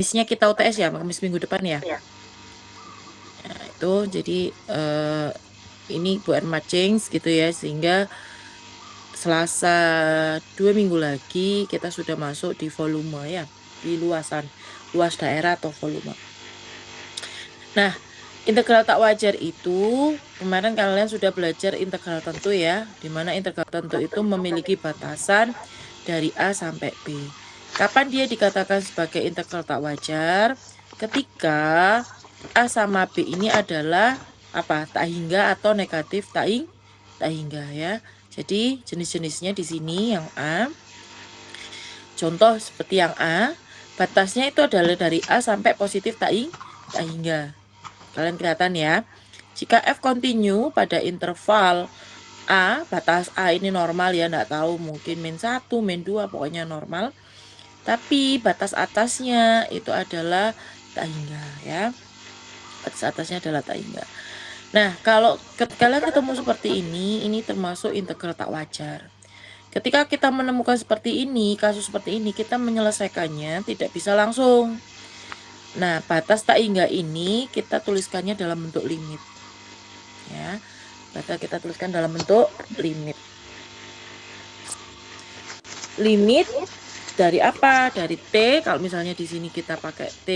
Kamisnya kita UTS ya, Kamis minggu depan ya. Nah, itu jadi ini buat matching gitu ya, sehingga Selasa 2 minggu lagi kita sudah masuk di volume ya, di luas daerah atau volume. Nah, integral tak wajar itu kemarin kalian sudah belajar integral tentu ya, di mana integral tentu itu memiliki batasan dari A sampai B. Kapan dia dikatakan sebagai integral tak wajar? Ketika A sama B ini adalah apa? Tak hingga atau negatif tak hingga ya. Jadi jenis-jenisnya di sini yang A. Contoh seperti yang A, batasnya itu adalah dari A sampai positif tak hingga. Kalian kelihatan ya. Jika F continue pada interval A, batas A ini normal ya, enggak tahu mungkin min 1, min 2, pokoknya normal. Tapi batas atasnya itu adalah tak hingga ya. Batas atasnya adalah tak hingga. Nah, kalau kalian ketemu seperti ini termasuk integral tak wajar. Ketika kita menemukan seperti ini, kasus seperti ini, kita menyelesaikannya tidak bisa langsung. Nah, batas tak hingga ini kita tuliskannya dalam bentuk limit. Ya, batas kita tuliskan dalam bentuk limit. Limit dari apa? Dari T. Kalau misalnya di sini kita pakai T.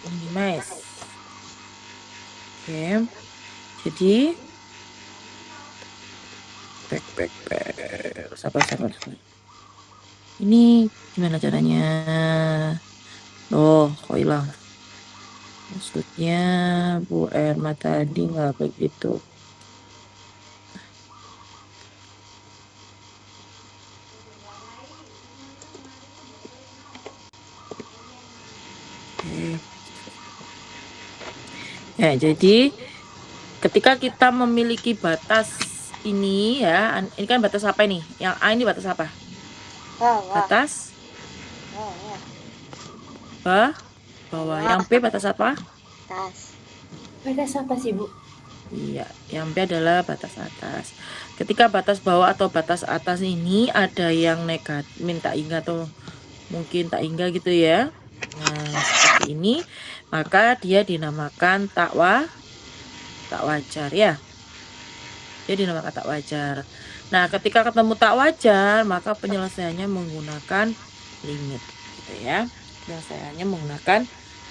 Minimize. Oke. Jadi back. Sabar. Ini gimana caranya? Oh, kok hilang? Maksudnya Bu Erma tadi nggak begitu. Oke. Ya, jadi ketika kita memiliki batas ini ya, ini kan batas apa ini? Yang A ini batas apa? Batas bawah. Yang B batas apa? Batas apa sih, Bu? Iya, yang B adalah batas atas. Ketika batas bawah atau batas atas ini ada yang negatif, min tak hingga atau mungkin tak hingga gitu ya. Nah, seperti ini, maka dia dinamakan tak wajar ya. Dia dinamakan tak wajar. Nah, ketika ketemu tak wajar, maka penyelesaiannya menggunakan limit gitu ya. Penyelesaiannya menggunakan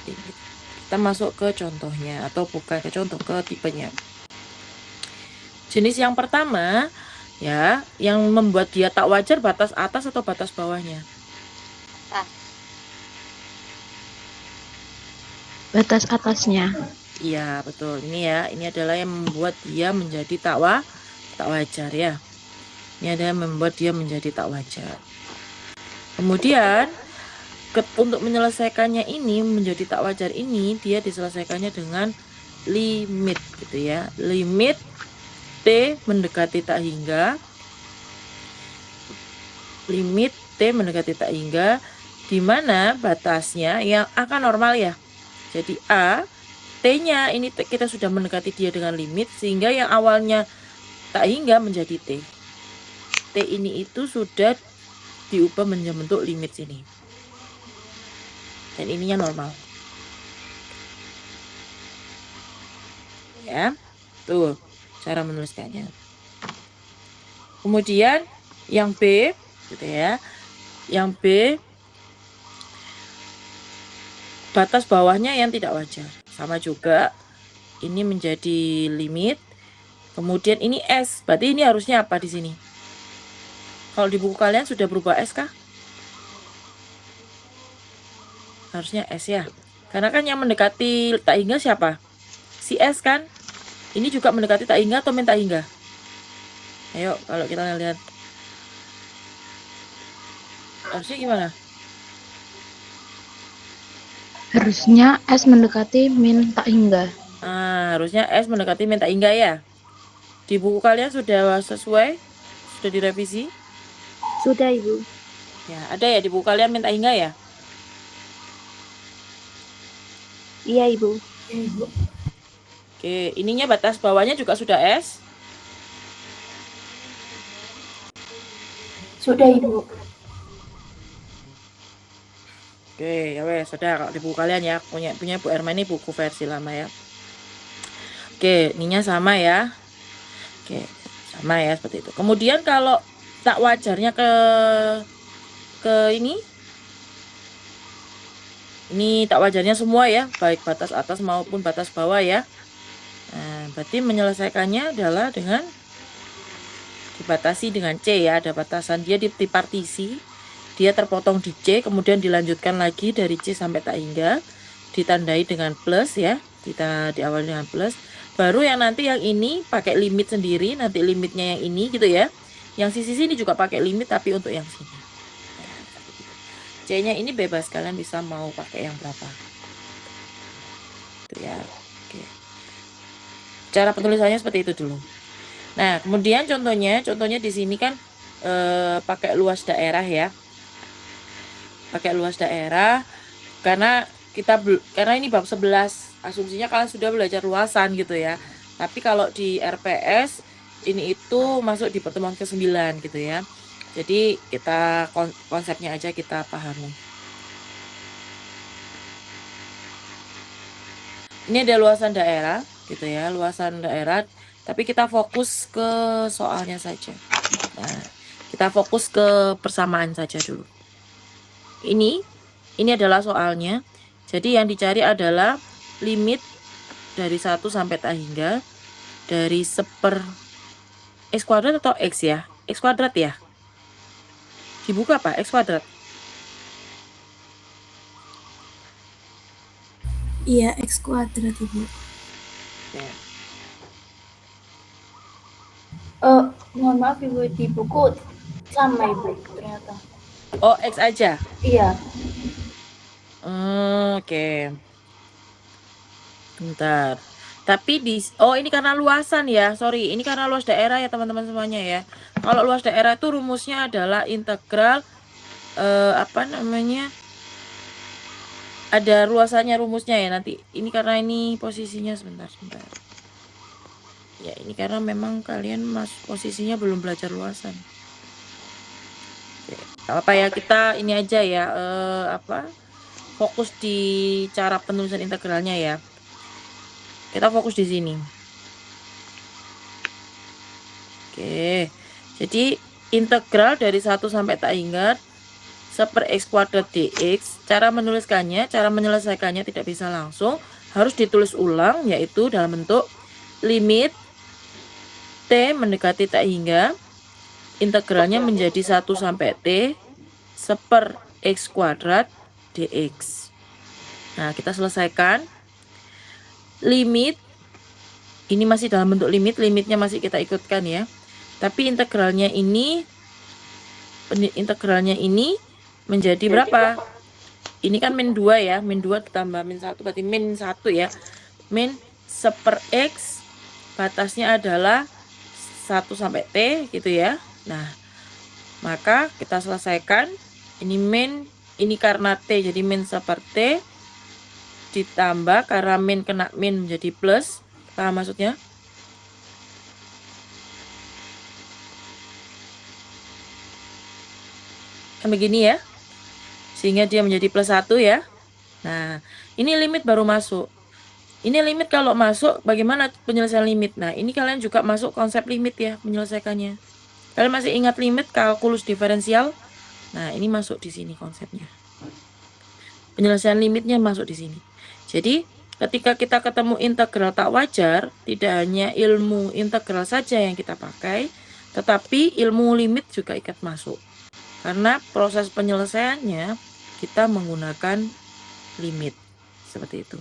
limit. Kita masuk ke contohnya atau bukan ke contoh, ke tipenya. Jenis yang pertama ya, yang membuat dia tak wajar batas atas atau batas bawahnya? Batas atasnya. Iya, betul. Ini ya, ini adalah yang membuat dia menjadi tak wajar ya. Ini adalah yang membuat dia menjadi tak wajar. Kemudian untuk menyelesaikannya ini menjadi tak wajar ini, dia diselesaikannya dengan limit gitu ya. Limit T mendekati tak hingga. Limit T mendekati tak hingga, di mana batasnya yang akan normal ya. Jadi A, T-nya ini kita sudah mendekati dia dengan limit, sehingga yang awalnya tak hingga menjadi T. T ini itu sudah diubah menjadi bentuk limit sini. Dan ininya normal. Ya, tuh cara menuliskannya. Kemudian yang B, gitu ya. Yang B, batas bawahnya yang tidak wajar. Sama juga, ini menjadi limit. Kemudian ini S, berarti ini harusnya apa di sini? Kalau di buku kalian sudah berubah S kah? Harusnya S ya. Karena kan yang mendekati tak hingga siapa? Si S kan? Ini juga mendekati tak hingga atau min tak hingga? Ayo, kalau kita lihat. Harusnya gimana? Harusnya S mendekati min tak hingga. harusnya S mendekati min tak hingga ya. Di buku kalian sudah sesuai? Sudah direvisi? Sudah, Ibu. Ya, ada ya di buku kalian min tak hingga ya? Iya, Ibu. Oke, ininya batas bawahnya juga sudah S? Sudah, Ibu. Oke, ya wes, sudah kalau di buku kalian ya, punya Bu Erma ini buku versi lama ya. Oke, ininya sama ya. Oke, sama ya seperti itu. Kemudian kalau tak wajarnya ke ini tak wajarnya semua ya, baik batas atas maupun batas bawah ya. Nah, berarti menyelesaikannya adalah dengan dibatasi dengan C ya, ada batasan dia di partisi. Dia terpotong di C, kemudian dilanjutkan lagi dari C sampai tak hingga, ditandai dengan plus ya, kita diawali dengan plus. Baru yang nanti yang ini pakai limit sendiri, nanti limitnya yang ini gitu ya. Yang sisi sini juga pakai limit, tapi untuk yang sini. C-nya ini bebas, kalian bisa mau pakai yang berapa. Itu ya. Oke. Cara penulisannya seperti itu dulu. Nah, kemudian contohnya di sini kan pakai luas daerah ya. Pakai luas daerah karena ini bab 11, asumsinya kalian sudah belajar luasan gitu ya. Tapi kalau di RPS ini itu masuk di pertemuan ke-9 gitu ya. Jadi kita konsepnya aja kita pahami. Ini ada luasan daerah gitu ya, luasan daerah, tapi kita fokus ke soalnya saja. Nah, kita fokus ke persamaan saja dulu. Ini adalah soalnya. Jadi yang dicari adalah limit dari 1 sampai tak hingga dari seper X kuadrat atau X ya? X kuadrat ya? Dibuka apa? X kuadrat? Iya, X kuadrat, Ibu. Ya. Mohon maaf, Ibu, di buku sama, Ibu, ternyata. Oh, X aja? Iya. Oke. Bentar. Tapi ini karena luasan ya. Sorry, ini karena luas daerah ya teman-teman semuanya ya. Kalau luas daerah itu rumusnya adalah integral ada luasannya rumusnya ya nanti. Ini karena ini posisinya sebentar. Ya, ini karena memang kalian posisinya belum belajar luasan. Oke, apa ya, kita ini aja ya fokus di cara penulisan integralnya ya. Kita fokus di sini. Oke. Jadi integral dari 1 sampai tak hingga seper X kuadrat dx. Cara menyelesaikannya tidak bisa langsung, harus ditulis ulang, yaitu dalam bentuk limit T mendekati tak hingga, integralnya menjadi 1 sampai T seper X kuadrat dx. Nah, kita selesaikan. Limit ini masih dalam bentuk limitnya masih kita ikutkan ya. Tapi integralnya ini menjadi berapa? Ini kan min 2 ya, min 2 ditambah min 1 berarti min 1 ya. Min seper X, batasnya adalah 1 sampai T gitu ya. Nah, maka kita selesaikan. Ini karena T jadi min seper T, ditambah karena min kena min menjadi plus. Paham maksudnya? Kan begini ya, sehingga dia menjadi plus 1 ya. Nah, ini limit baru masuk. Ini limit kalau masuk, bagaimana penyelesaian limit? Nah, ini kalian juga masuk konsep limit ya, menyelesaikannya. Kalian masih ingat limit kalkulus diferensial? Nah, ini masuk di sini konsepnya. Penyelesaian limitnya masuk di sini. Jadi, ketika kita ketemu integral tak wajar, tidak hanya ilmu integral saja yang kita pakai, tetapi ilmu limit juga ikut masuk. Karena proses penyelesaiannya kita menggunakan limit seperti itu.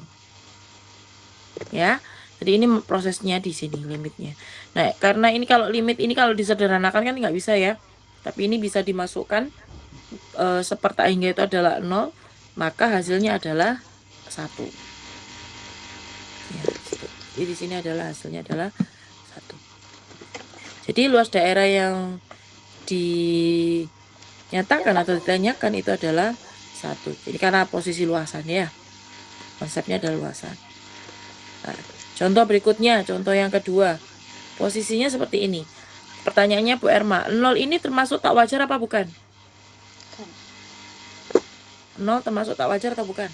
Ya. Jadi ini prosesnya di sini limitnya. Nah, karena ini kalau limit ini kalau disederhanakan kan nggak bisa ya. Tapi ini bisa dimasukkan seper tak hingga itu adalah 0, maka hasilnya adalah 1. Ya, Jadi di sini adalah hasilnya adalah 1. Jadi luas daerah yang dinyatakan atau ditanyakan itu adalah 1. Jadi karena posisi luasan ya. Konsepnya adalah luasan. Nah, contoh berikutnya, contoh yang kedua. Posisinya seperti ini. Pertanyaannya Bu Erma, 0 ini termasuk tak wajar apa bukan? 0 termasuk tak wajar atau bukan?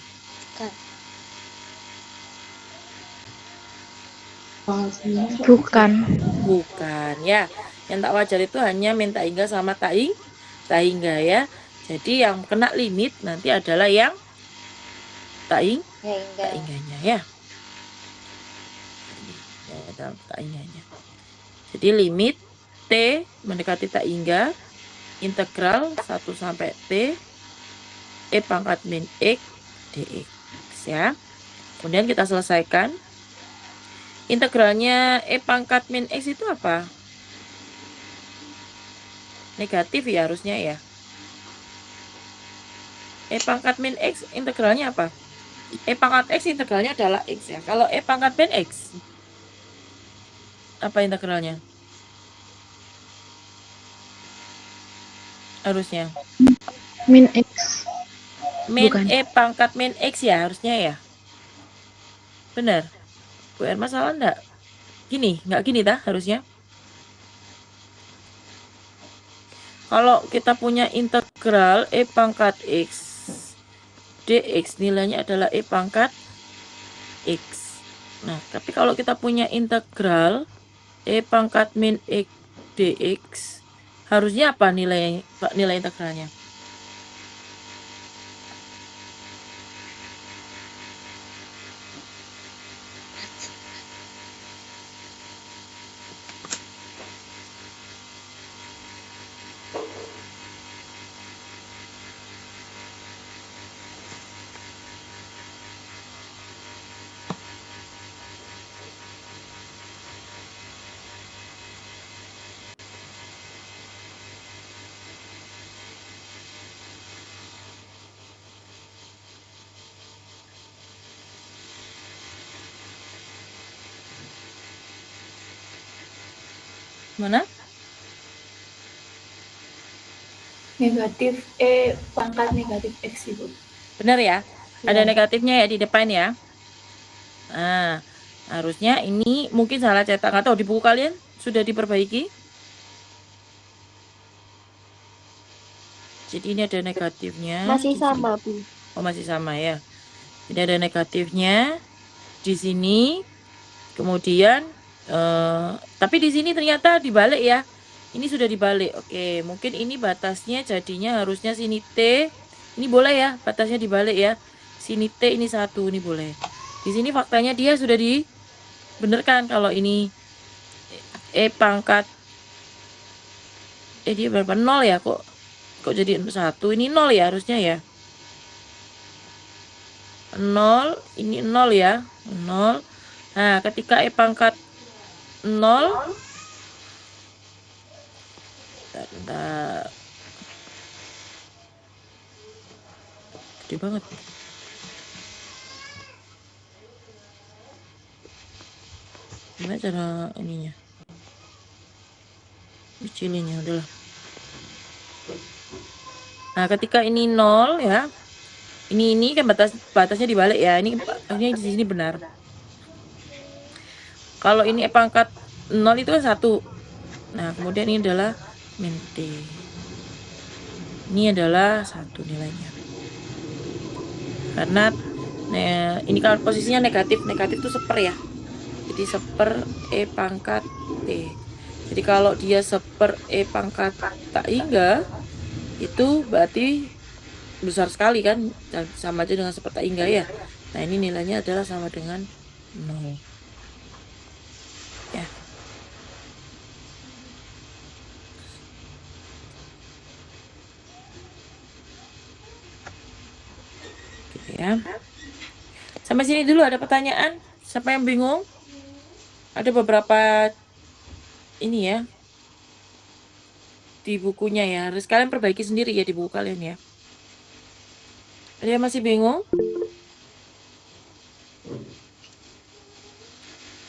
Bukan. Bukan ya. Yang tak wajar itu hanya min tak hingga sama tak hingga ya. Jadi yang kena limit nanti adalah yang tak hingganya ya. Ya, dalam tak hingganya. Jadi limit T mendekati tak hingga integral 1 sampai T E pangkat min X dx ya. Kemudian kita selesaikan. Integralnya E pangkat min X itu apa? Negatif ya harusnya ya. E pangkat min X integralnya apa? E pangkat X integralnya adalah X ya. Kalau E pangkat min X, apa integralnya? Harusnya. Min X. Min Bukan. E pangkat min X ya harusnya ya. Benar. Bu Erma salah enggak? Gini, enggak gini dah harusnya. Kalau kita punya integral E pangkat X dx nilainya adalah E pangkat X. Nah, tapi kalau kita punya integral E pangkat min X dx, harusnya apa nilai integralnya? Mana? Negatif E pangkat negatif X Ibu. Benar ya? Ada Ya. negatifnya ya di depan ya. Nah, harusnya ini mungkin salah cetak atau di buku kalian sudah diperbaiki. Jadi ini ada negatifnya. Masih sama, Bu. Oh, masih sama ya. Jadi ada negatifnya di sini. Kemudian tapi di sini ternyata dibalik ya. Ini sudah dibalik. Oke, mungkin ini batasnya jadinya harusnya sini T. Ini boleh ya, batasnya dibalik ya. Sini T ini 1, ini boleh. Di sini faktanya dia sudah dibenarkan kalau ini E pangkat dia berapa? 0 ya kok jadi 1? Ini 0 ya harusnya ya. 0, ini 0 ya. 0. Nah, ketika E pangkat 0 bentar. Gede banget. Gimana cara ininya? Kecilinnya udahlah. Nah, ketika ini 0 ya. Ini kan batasnya dibalik ya. Ini di sini benar. Kalau ini E pangkat 0 itu kan 1. Nah, kemudian ini adalah min T. Ini adalah 1 nilainya. Karena ini kalau posisinya negatif itu seper ya. Jadi seper E pangkat T. Jadi kalau dia seper E pangkat tak hingga, itu berarti besar sekali kan, sama aja dengan seper tak hingga ya. Nah, ini nilainya adalah sama dengan 0 ya. Gitu ya. Sampai sini dulu ada pertanyaan? Siapa yang bingung? Ada beberapa ini ya di bukunya ya. Harus kalian perbaiki sendiri ya di buku kalian ya. Ada yang masih bingung?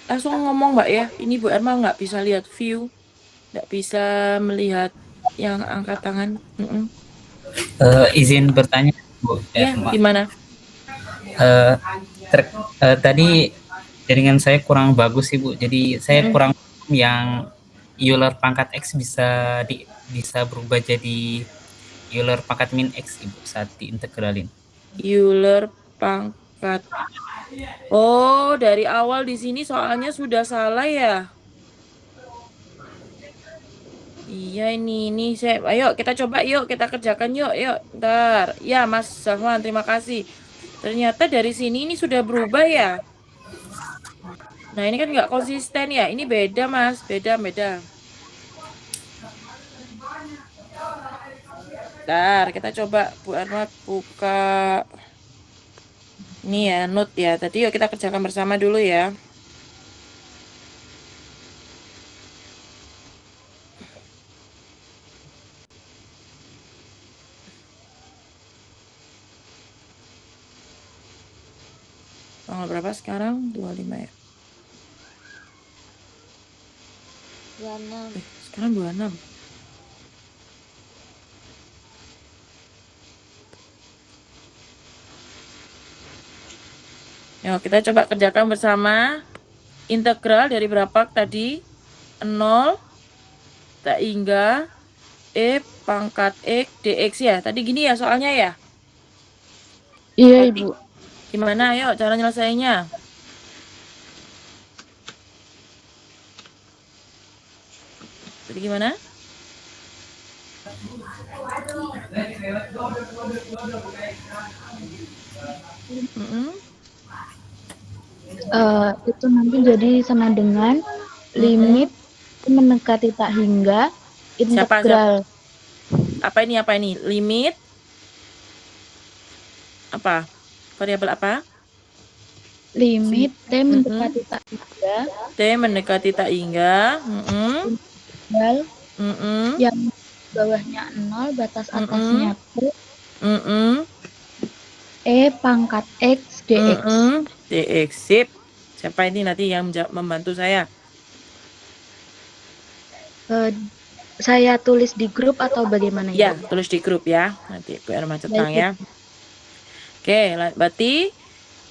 langsung ngomong Mbak ya. Ini Bu Erma nggak bisa lihat view, nggak bisa melihat yang angkat tangan. Izin bertanya, Bu Ya, Erma. gimana? Eh, tadi jaringan saya kurang bagus sih Bu. Jadi saya kurang paham yang Euler pangkat X bisa berubah jadi Euler pangkat min X Ibu saat diintegralin. Euler pangkat. Oh, dari awal di sini soalnya sudah salah ya. Iya ini saya. Ayo kita coba yuk, kita kerjakan yuk. Ntar. Ya Mas Zafwan, terima kasih. Ternyata dari sini ini sudah berubah ya. Nah ini kan nggak konsisten ya. Ini beda Mas, beda. Ntar kita coba Bu Erma buka. Ini ya note ya. Tadi yuk kita kerjakan bersama dulu ya. Tanggal berapa sekarang? 25 ya. 26. Sekarang 26. Yuk kita coba kerjakan bersama. Integral dari berapa tadi? 0 tak hingga E pangkat X dx ya. Tadi gini ya soalnya ya. Iya, Tadi Ibu. gimana? Ayo cara nyelesainya. Tadi gimana? Itu nanti jadi sama dengan limit mendekati tak hingga integral. Apa ini? Limit apa? Variabel apa? Limit T mendekati tak hingga. T mendekati tak hingga. Integral yang bawahnya 0, batas atasnya T. E pangkat X dx. dx. Sip. Siapa ini nanti yang membantu saya? Saya tulis di grup atau bagaimana Ibu? Ya, tulis di grup ya. Nanti Bu Erma cetang ya. Oke, berarti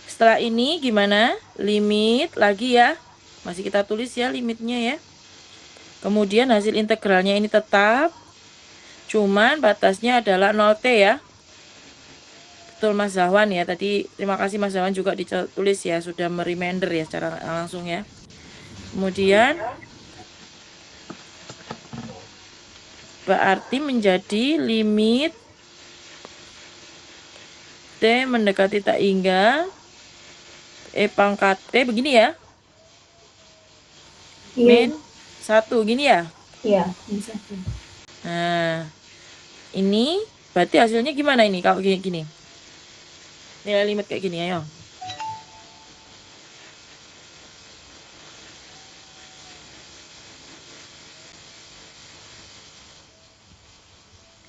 setelah ini gimana? Limit lagi ya. Masih kita tulis ya limitnya ya. Kemudian hasil integralnya ini tetap. Cuman batasnya adalah 0T ya. Betul Mas Zahwan ya. Tadi terima kasih Mas Zahwan juga ditulis ya. Sudah mereminder ya secara langsung ya. Kemudian berarti menjadi limit T mendekati tak hingga E pangkat T begini ya. Min 1 gini ya. Iya, min 1. Nah, ini berarti hasilnya gimana ini kalau gini? Nilai limit kayak gini ayo.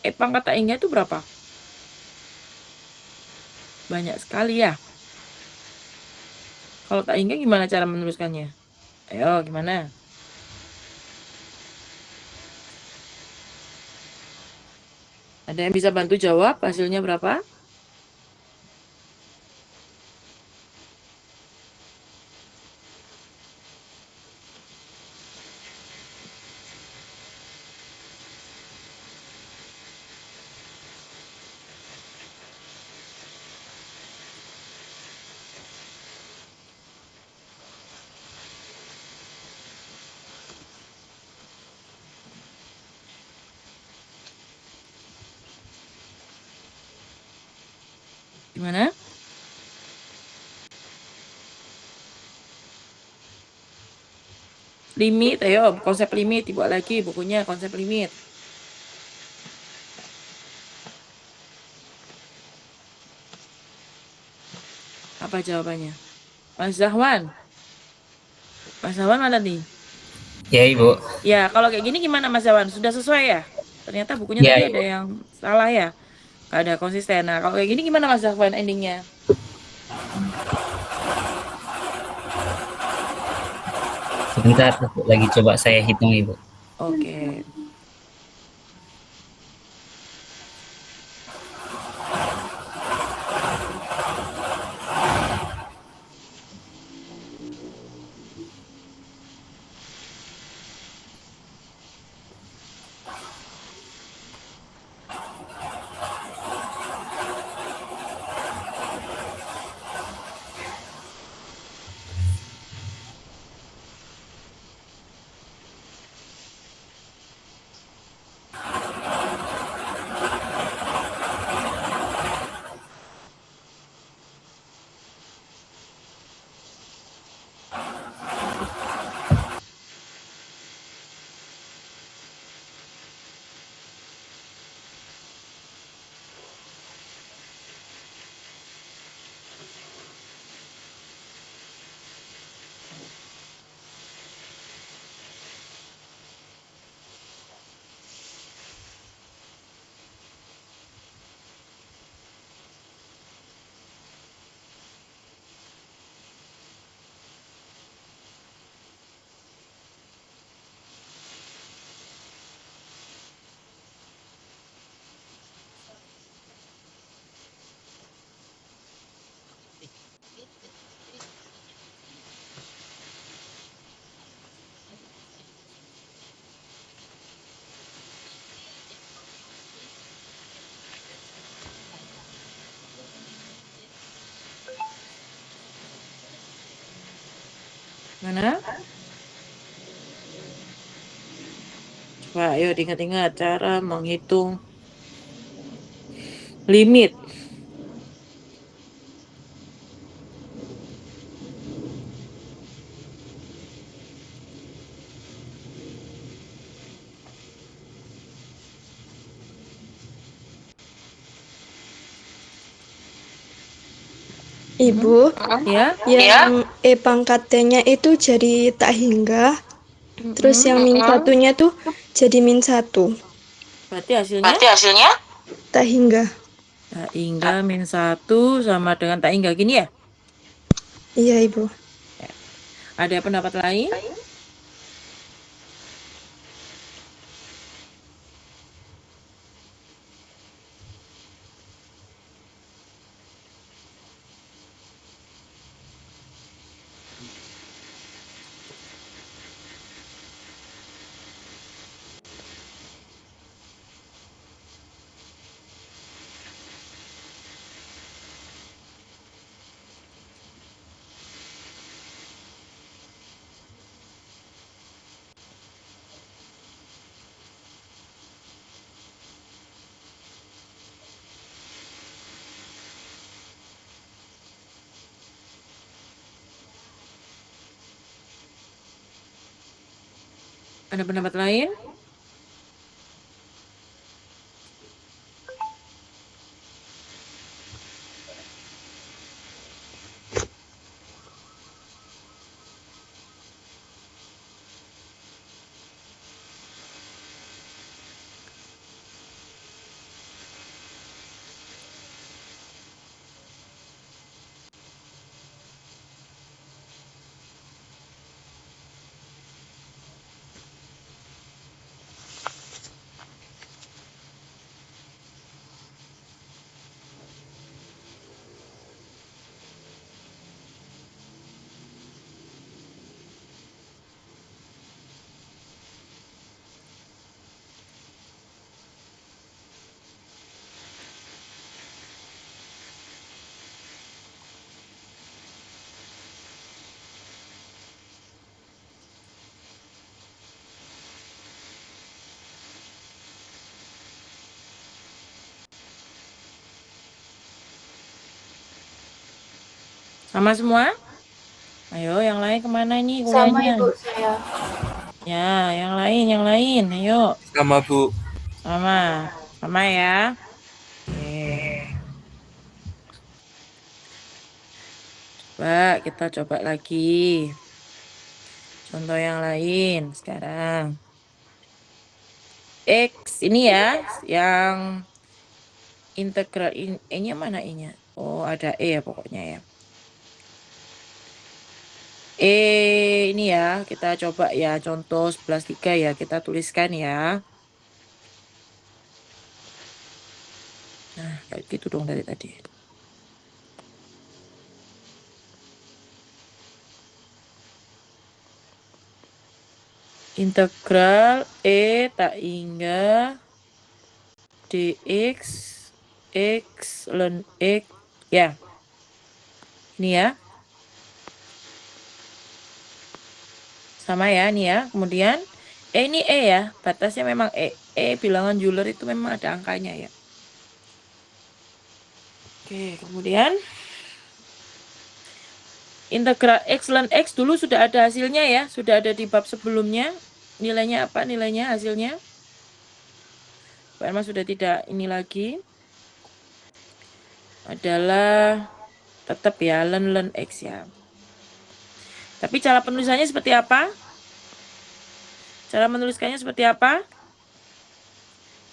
E pangkat tak hingga itu berapa? Banyak sekali ya. Kalau tak hingga gimana cara menuliskannya? Ayo, gimana? Ada yang bisa bantu jawab hasilnya berapa? Gimana? Limit, ayo konsep limit dibuat lagi bukunya konsep limit. Apa jawabannya? Mas Zahwan? Mas Zahwan mana nih? Ya Ibu. Ya kalau kayak gini gimana Mas Zahwan? Sudah sesuai ya? Ternyata bukunya Ya, tadi Ibu. ada yang salah ya? Gak ada konsisten. Nah kalau kayak gini gimana Mas Zahwan endingnya? Sebentar, lagi coba saya hitung, Ibu. Oke. Mana? Coba ayo diingat-ingat cara menghitung limit. Ibu, Ya? yang E pangkat T-nya itu jadi tak hingga, terus yang min satunya tuh jadi min 1. Berarti hasilnya Tak hingga. tak hingga -1 sama dengan tak hingga gini ya? Iya, Ibu. Ada pendapat lain? Ada pendapat lain? Sama semua? Ayo, yang lain kemana nih Sama kuliahnya? Ibu saya. Ya, yang lain. Ayo, Sama, Bu. sama ya. Oke. Coba kita coba lagi. Contoh yang lain sekarang. X ini ya, yang integral E-nya mana E-nya? Oh, ada E ya pokoknya ya. Ini ya, kita coba ya contoh 11/3 ya, kita tuliskan ya. Nah, kayak gitu dong dari tadi. Integral tak hingga dx x ln x ya. Ini ya. Sama ya, ini ya. Kemudian ini ya, batasnya memang bilangan Euler itu memang ada angkanya ya. Oke, kemudian integral x ln x dulu sudah ada hasilnya ya, sudah ada di bab sebelumnya. Nilainya apa? Nilainya hasilnya? Pak Erma sudah tidak ini lagi. Adalah tetap ya ln x ya. Tapi cara penulisannya seperti apa? Cara menuliskannya seperti apa?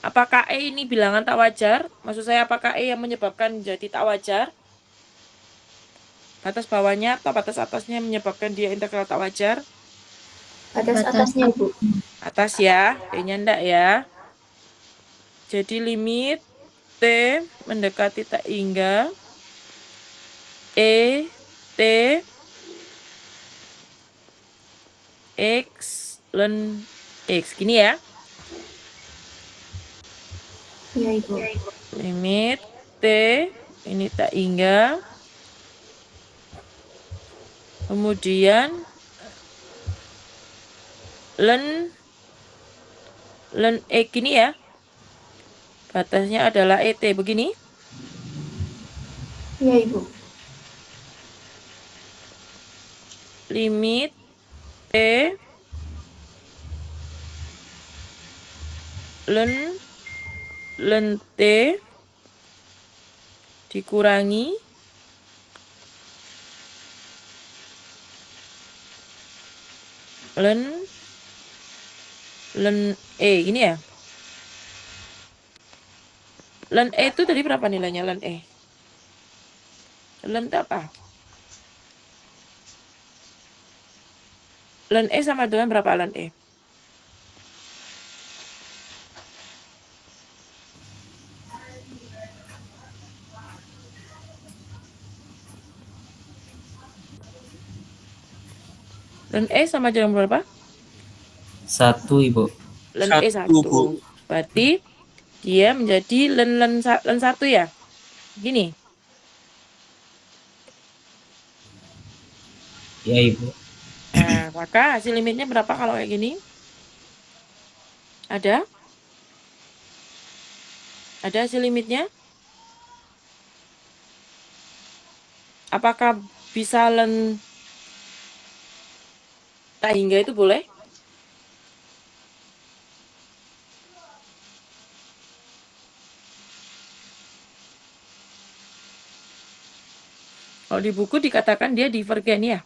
Apakah ini bilangan tak wajar? Maksud saya apakah yang menyebabkan jadi tak wajar? Batas bawahnya atau batas atasnya menyebabkan dia integral tak wajar? Batas atasnya, Bu. Atas ya, B-nya enggak ya. Jadi limit T mendekati tak hingga T X ln X. Gini ya. Iya, Ibu. Limit T ini tak hingga. Kemudian ln X ini ya. Batasnya adalah ET begini. Iya, Ibu. Limit T ln T dikurangi ln gini ya. Ln itu tadi berapa nilainya ln E? Ln itu apa? Ln E sama dengan berapa ln E? Ln E sama dengan berapa? 1, Ibu. Ln E 1. Berarti dia menjadi ln 1 ya. Gini. Ya, Ibu. Nah, maka hasil limitnya berapa kalau kayak gini? Ada? Ada hasil limitnya? Apakah bisa ln tak hingga itu boleh? Kalau di buku dikatakan dia divergen ya.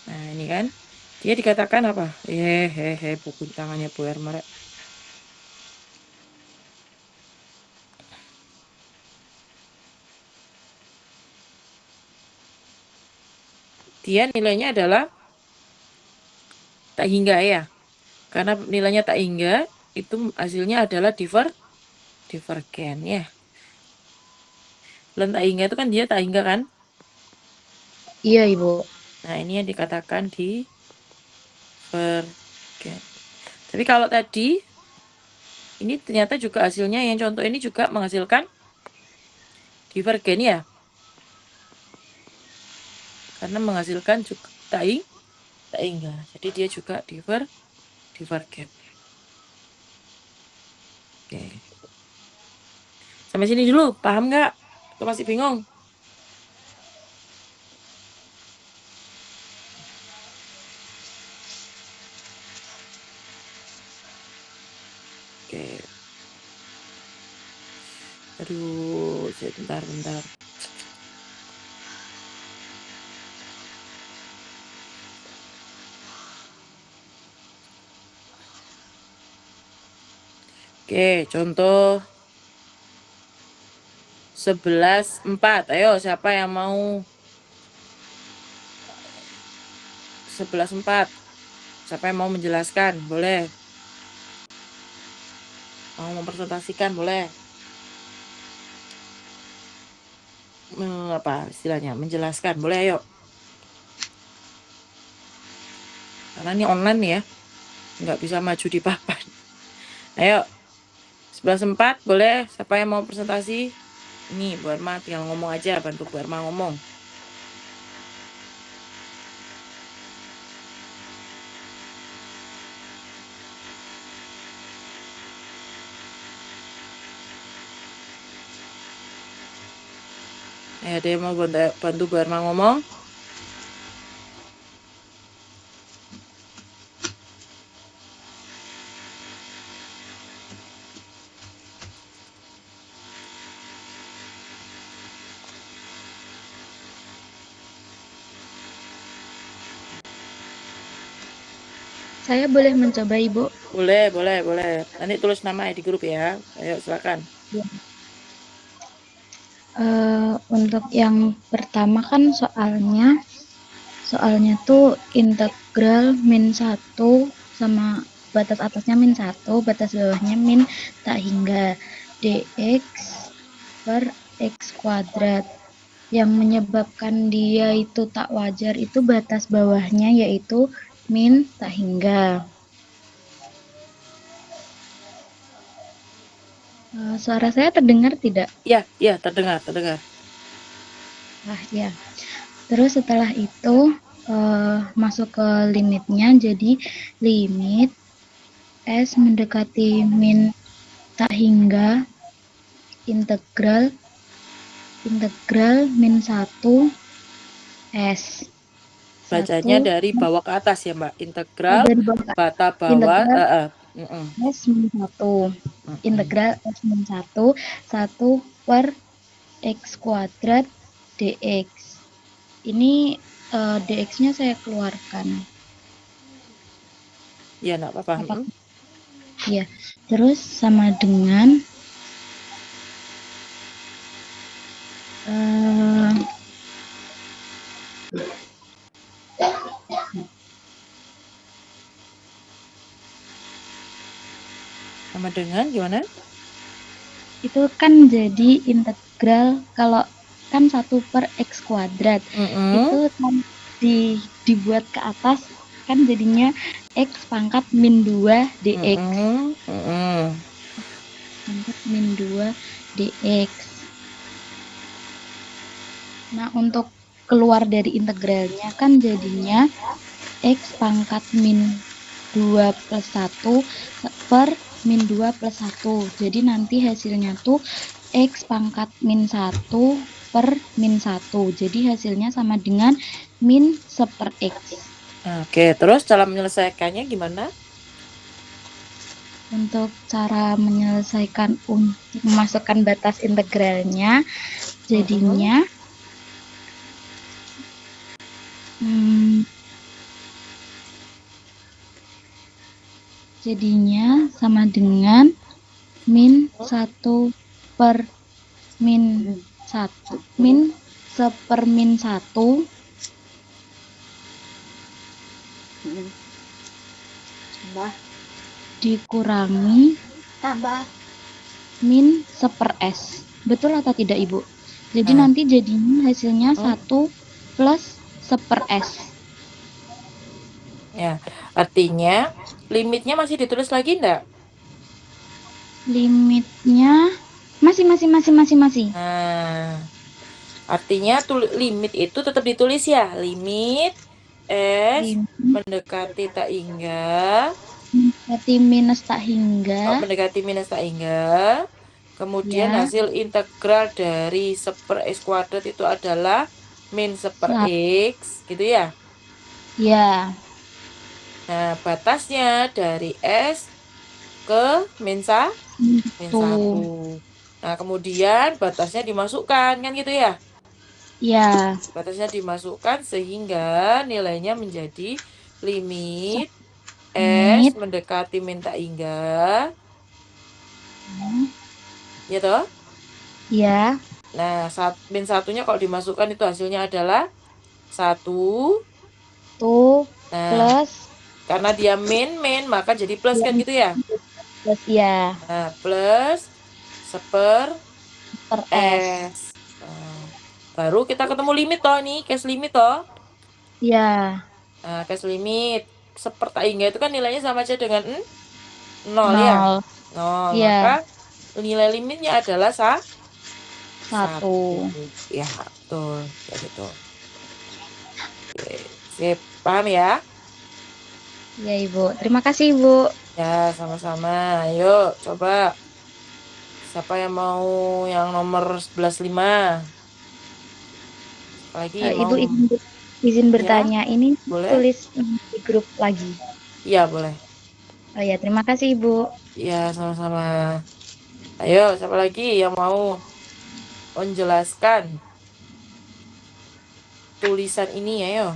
Nah, ini kan. Dia dikatakan apa? Buku tangannya Bu Erma. Dia nilainya adalah tak hingga ya. Karena nilainya tak hingga, itu hasilnya adalah divergen ya. Ln tak hingga itu kan dia tak hingga kan? Iya, Ibu. Nah, ini yang dikatakan divergen. Tapi kalau tadi, ini ternyata juga hasilnya yang contoh ini juga menghasilkan divergen ya. Karena menghasilkan juga tak hingga. Jadi dia juga divergen. Oke. Sampai sini dulu, paham nggak? Atau masih bingung? Oke. Aduh, bentar. Oke, contoh 11/4. Ayo, siapa yang mau 11/4? Siapa yang mau menjelaskan? Boleh. Mau mempresentasikan? Boleh. Apa istilahnya? Menjelaskan? Boleh, ayo. Karena ini online ya. Nggak bisa maju di papan. Ayo. 11/4 boleh. Siapa yang mau presentasi? Ini Bu Erma tinggal ngomong aja. Bantu Bu Erma ngomong. Ada yang mau bantu Bu Erma ngomong? Saya boleh mencoba, Ibu? Boleh. Nanti tulis nama di grup ya. Ayo silakan. Untuk yang pertama kan soalnya tuh integral -1 sama batas atasnya -1, batas bawahnya min tak hingga dx per x kuadrat. Yang menyebabkan dia itu tak wajar itu batas bawahnya yaitu min tak hingga. Suara saya terdengar tidak? Iya, terdengar. Ya. Terus setelah itu masuk ke limitnya, jadi limit S mendekati min tak hingga integral -1 S. Bacanya dari bawah ke atas ya, Mbak. Integral dari bawah, bata bawah. S -1. Integral S -1 1 per x kuadrat dx. Ini dx-nya saya keluarkan. Ya, enggak apa-apa. Ya, terus sama dengan sama dengan gimana? Itu kan jadi integral kalau kan 1 per x kuadrat. Itu kan dibuat ke atas kan jadinya x pangkat -2 dx. Pangkat -2 dx. Nah, untuk keluar dari integralnya kan jadinya x pangkat -2 plus 1 per -2 plus 1. Jadi nanti hasilnya tuh x pangkat -1 per -1. Jadi hasilnya sama dengan -1/x. Oke, terus cara menyelesaikannya gimana? Untuk cara menyelesaikan untuk memasukkan batas integralnya, jadinya sama dengan -1 per -1 1/-1 dikurangi -1/s. Betul atau tidak, Ibu? Jadi nanti jadinya hasilnya 1 plus 1/s. Ya, artinya limitnya masih ditulis lagi enggak? Limitnya masih. Nah, artinya limit itu tetap ditulis ya. Limit S mendekati tak hingga. Mendekati minus tak hingga. Mendekati minus tak hingga. Kemudian hasil integral dari 1/x kuadrat itu adalah -1/x, gitu ya? Ya. Nah, batasnya dari S ke -1. Nah, kemudian batasnya dimasukkan, kan gitu ya? Ya. Batasnya dimasukkan sehingga nilainya menjadi limit S mendekati min tak hingga. Ya toh? Ya. Nah, min satunya kalau dimasukkan itu hasilnya adalah 1. Tuh Nah, plus karena dia min, maka jadi plus kan gitu ya. plus ya Nah, plus seper per S. S. Nah, baru kita ketemu limit toh nih, cash limit toh. Ya, Nah, cash limit seper tak hingga itu kan nilainya sama aja dengan 0 ya. 0. 0, Iya. maka nilai limitnya adalah 1. 1. Ya, betul. Kayak gitu. Oke, sip. Paham ya? Ya, Ibu. Terima kasih, Ibu. Ya, sama-sama. Ayo, coba. Siapa yang mau yang nomor 11.5? Apalagi mau. Ibu izin Ya, bertanya. Ini boleh? tulis di grup lagi. Iya, boleh. Oh ya, terima kasih, Ibu. Ya, sama-sama. Ayo, siapa lagi yang mau menjelaskan tulisan ini? Ayo.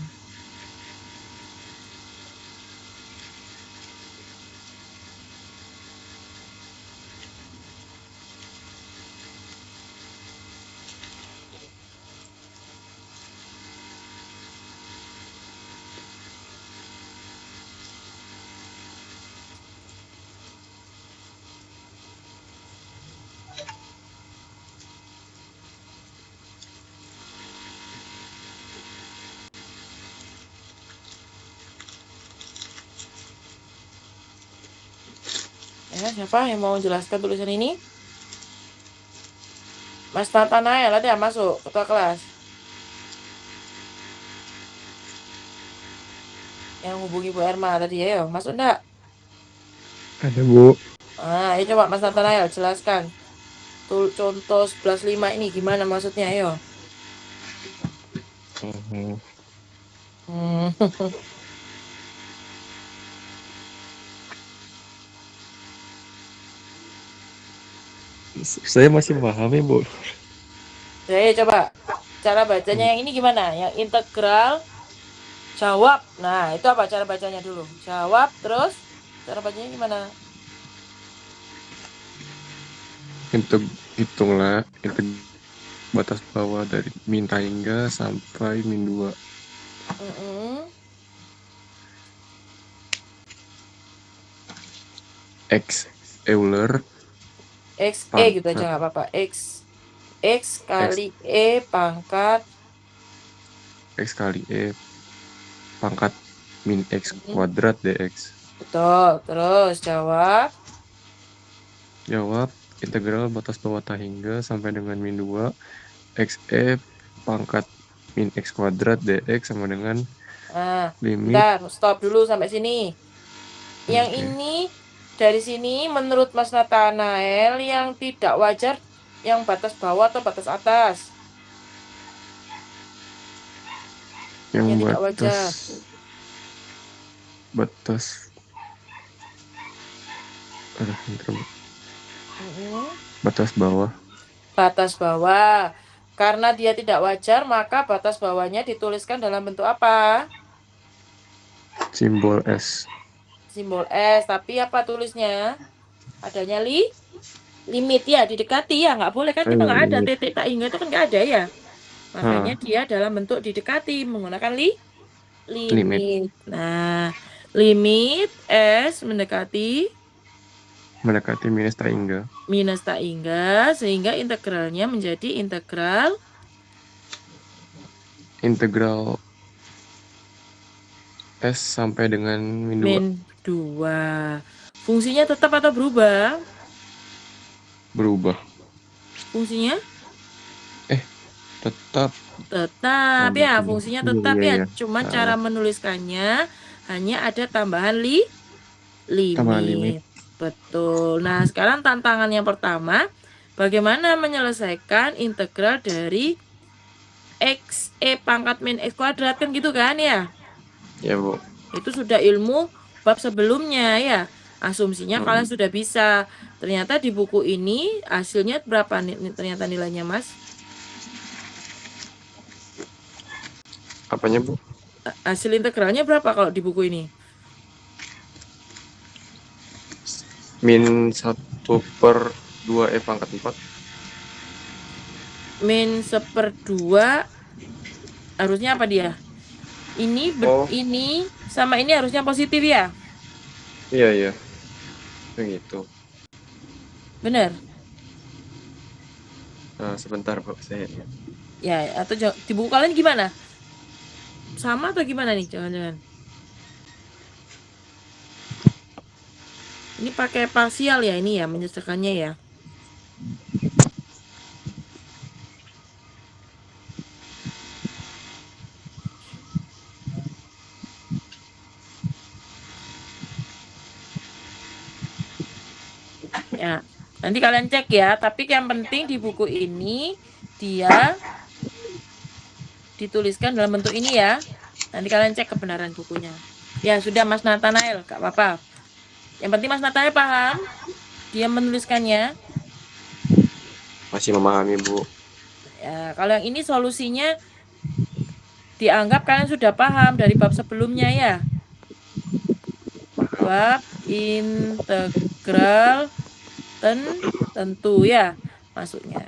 Ya, siapa yang mau menjelaskan tulisan ini? Mas Nathanael ada masuk ketua kelas. Yang hubungi Bu Erma tadi, ayo masuk enggak? Ada, Bu. Ayo coba Mas Nathanael jelaskan. Contoh 11.5 ini gimana maksudnya, ayo. Hmm. Saya masih paham ya, Bu. Ayo coba cara bacanya yang ini gimana? Yang integral jawab. Nah, itu apa cara bacanya dulu? Jawab terus cara bacanya gimana? Hitunglah batas bawah dari min hingga sampai min 2. X Euler X gitu aja nggak apa-apa. X kali E pangkat X kali E pangkat min X kuadrat dx. Betul. Terus jawab integral batas bawah hingga sampai dengan min 2 xe pangkat min X kuadrat dx sama dengan limit. Bentar, stop dulu sampai sini. Yang ini dari sini menurut Mas Nathanael yang tidak wajar yang batas bawah atau batas atas? Yang tidak wajar. Batas bawah. Batas bawah. Karena dia tidak wajar, maka batas bawahnya dituliskan dalam bentuk apa? Simbol S. Simbol S, tapi apa tulisnya? Adanya limit ya, didekati ya, nggak boleh kan kita nggak ada titik tak hingga itu kan nggak ada ya. Makanya dia dalam bentuk didekati menggunakan limit. Nah, limit S mendekati minus tak hingga. Minus tak hingga sehingga integralnya menjadi integral S sampai dengan min 2. Fungsinya tetap atau berubah? Berubah. Fungsinya? Tetap ya, fungsinya tetap ya. Cuman cara Salah. menuliskannya hanya ada tambahan limit. Betul. Nah, sekarang tantangan yang pertama, bagaimana menyelesaikan integral dari X pangkat min X kuadrat kan gitu kan ya? Ya, Bu. Itu sudah ilmu bab sebelumnya ya. Asumsinya kalian sudah bisa. Ternyata di buku ini hasilnya berapa ternyata nilainya, Mas? Apanya, Bu? Hasil integralnya berapa kalau di buku ini? Min 1/2 E pangkat 4. min 1/2 harusnya apa dia? Ini ini sama ini harusnya positif ya? Iya. Begitu. Bener? Nah, sebentar Bu, saya lihat. Ya, atau di buku kalian gimana? Sama atau gimana nih? Jangan-jangan. Ini pakai parsial ya ini ya, menyelesaikannya ya. Ya, nanti kalian cek ya. Tapi yang penting di buku ini dia dituliskan dalam bentuk ini ya. Nanti kalian cek kebenaran bukunya. Ya sudah Mas Nathanael, gak apa-apa. Yang penting Mas Nathanael paham. Dia menuliskannya. Masih memahami Bu. Ya, kalau yang ini solusinya dianggap kalian sudah paham dari bab sebelumnya ya. Bab integral tentu ya masuknya.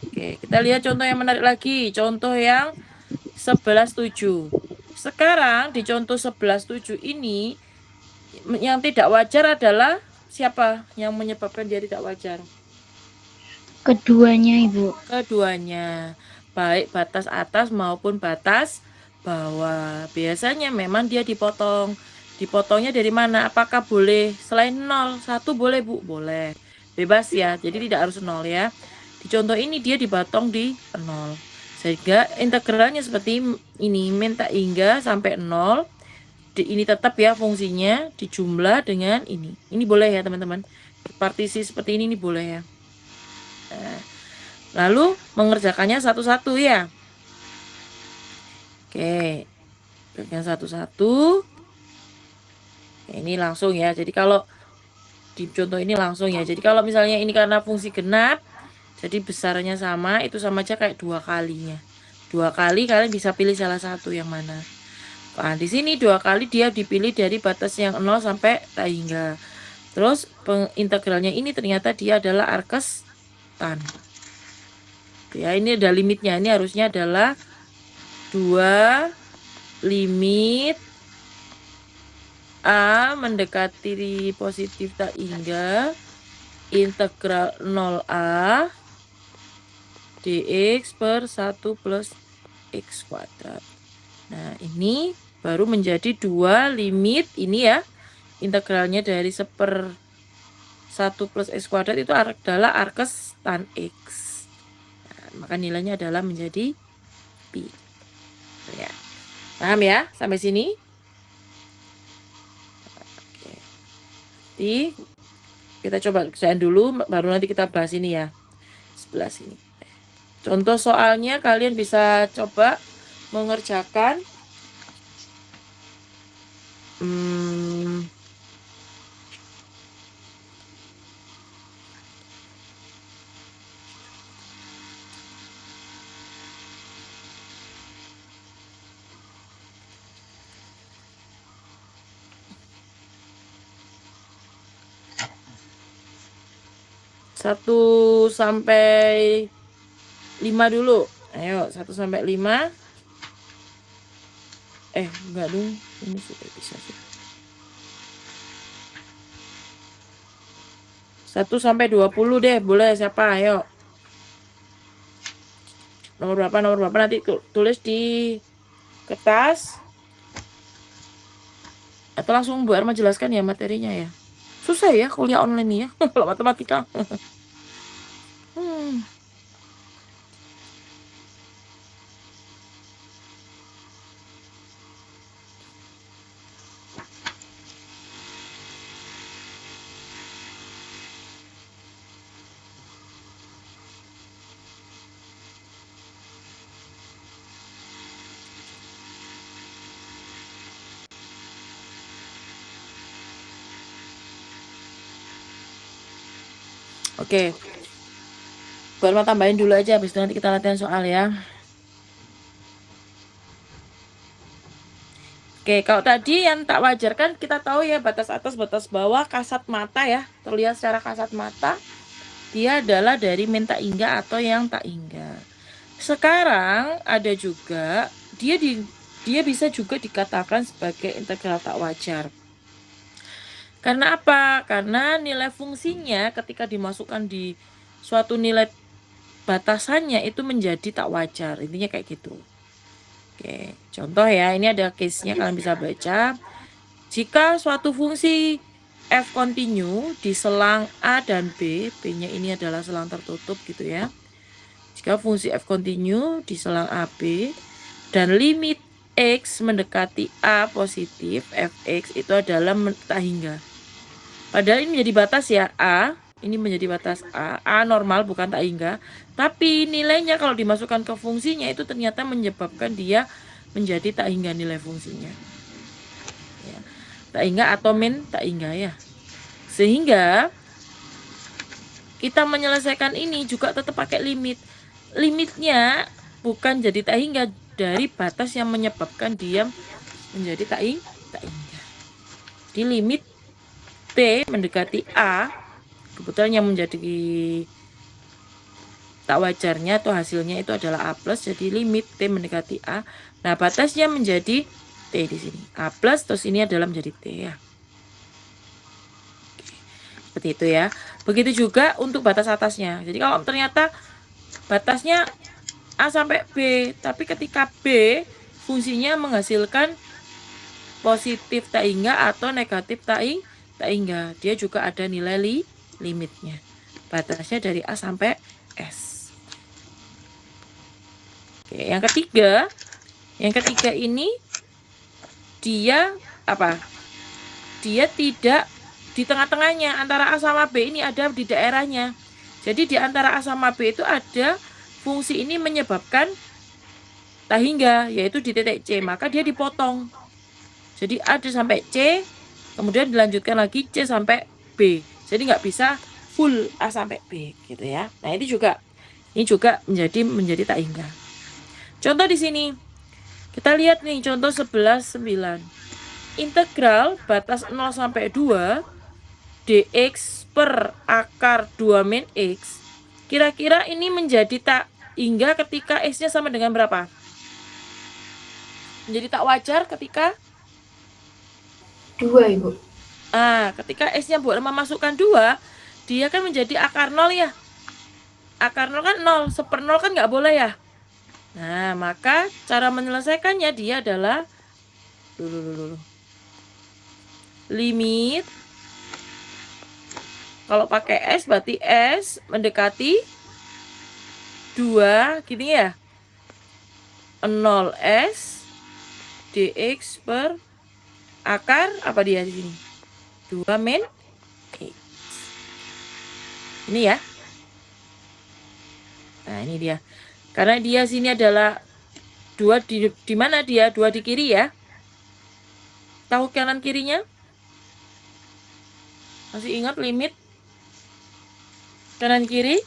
Oke, kita lihat contoh yang menarik lagi. Contoh yang 11/7. Sekarang di contoh 11/7 ini yang tidak wajar adalah siapa yang menyebabkan dia tidak wajar? Keduanya, Ibu. Keduanya, baik batas atas maupun batas bawah. Biasanya memang dia dipotong. Dipotongnya dari mana? Apakah boleh selain 0? 1 boleh Bu? Boleh. Bebas ya, jadi tidak harus 0 ya. Di contoh ini dia dipotong di 0. Sehingga integralnya seperti ini, min tak hingga sampai 0. Ini tetap ya fungsinya, dijumlah dengan ini. Ini boleh ya teman-teman. Partisi seperti ini boleh ya. Nah, lalu mengerjakannya satu-satu ya. Oke, kerjakan satu-satu. Ini langsung ya. Jadi kalau di contoh ini langsung ya. Jadi kalau misalnya ini karena fungsi genap, jadi besarnya sama, itu sama aja kayak 2 kalinya. 2 kali kalian bisa pilih salah satu yang mana. Nah, di sini 2 kali dia dipilih dari batas yang 0 sampai tak hingga. Terus integralnya ini ternyata dia adalah arkes tan. Ya, ini ada limitnya. Ini harusnya adalah 2 limit A mendekati positif tak hingga integral 0A dx per 1 plus x kuadrat. Nah, ini baru menjadi 2 limit ini ya. Integralnya dari 1/1 plus x kuadrat itu adalah arkes tan x. Nah, maka nilainya adalah menjadi pi. Ya. Paham ya sampai sini? Oke. Nanti kita coba kerjain dulu, baru nanti kita bahas ini ya. Sebelah sini. Contoh soalnya kalian bisa coba mengerjakan satu sampai 5 dulu. Ayo, 1 sampai 5. Enggak dong. Ini sudah bisa sih. 1 sampai 20 deh, boleh siapa? Ayo. Nomor berapa nanti tulis di kertas. Atau langsung Bu Erma jelaskan ya materinya ya. Susah ya kuliah online nih ya, kalau matematika. Oke. Buat mau tambahin dulu aja, habis itu nanti kita latihan soal ya. Oke, kalau tadi yang tak wajar kan kita tahu ya batas atas, batas bawah, kasat mata ya. Terlihat secara kasat mata. dia adalah dari min tak hingga atau yang tak hingga. Sekarang ada juga dia bisa juga dikatakan sebagai integral tak wajar. Karena apa? Karena nilai fungsinya ketika dimasukkan di suatu nilai batasannya itu menjadi tak wajar. Intinya kayak gitu. Oke, contoh ya, ini ada case-nya, kalian bisa baca. Jika suatu fungsi f continue di selang A dan B, B-nya ini adalah selang tertutup gitu ya. Jika fungsi f continue di selang AB dan limit x mendekati A positif, fx itu adalah tak hingga. Padahal ini menjadi batas ya, A, ini menjadi batas A normal bukan tak hingga. Tapi nilainya kalau dimasukkan ke fungsinya itu ternyata menyebabkan dia menjadi tak hingga nilai fungsinya. Ya. Tak hingga atau min tak hingga ya. Sehingga kita menyelesaikan ini juga tetap pakai limit. Limitnya bukan jadi tak hingga dari batas yang menyebabkan dia menjadi tak hingga. Di limit T mendekati A, kebetulan yang menjadi tak wajarnya atau hasilnya itu adalah A plus, jadi limit T mendekati A. Nah, batasnya menjadi T di sini. A plus, terus ini adalah menjadi T ya. Oke. Seperti itu ya. Begitu juga untuk batas atasnya. Jadi kalau ternyata batasnya A sampai B, tapi ketika B fungsinya menghasilkan positif tak hingga atau negatif tak hingga, dia juga ada nilai limitnya. Batasnya dari A sampai S. Oke, yang ketiga ini dia apa? Dia tidak di tengah-tengahnya, antara A sama B ini ada di daerahnya. Jadi di antara A sama B itu ada fungsi ini menyebabkan tak hingga, yaitu di titik C, maka dia dipotong. Jadi A sampai C, kemudian dilanjutkan lagi C sampai B. Jadi nggak bisa full A sampai B gitu ya. Nah, ini juga menjadi tak hingga. Contoh di sini. Kita lihat nih contoh 11/9. Integral batas 0 sampai 2 dx per akar 2 min x. Kira-kira ini menjadi tak hingga ketika x-nya sama dengan berapa? Menjadi tak wajar ketika 2, Ibu. Ketika S-nya buat memasukkan 2, dia kan menjadi akar 0 ya. Akar 0 kan 0, 1/0 kan nggak boleh ya. Nah, maka cara menyelesaikannya dia adalah limit. Kalau pakai S berarti S mendekati 2 gini ya. 0S dx per akar apa dia di sini? 2 min x. Ini ya. Nah, ini dia. Karena dia sini adalah 2 di mana dia? 2 di kiri ya. Tahu kanan kirinya? Masih ingat limit kanan kiri?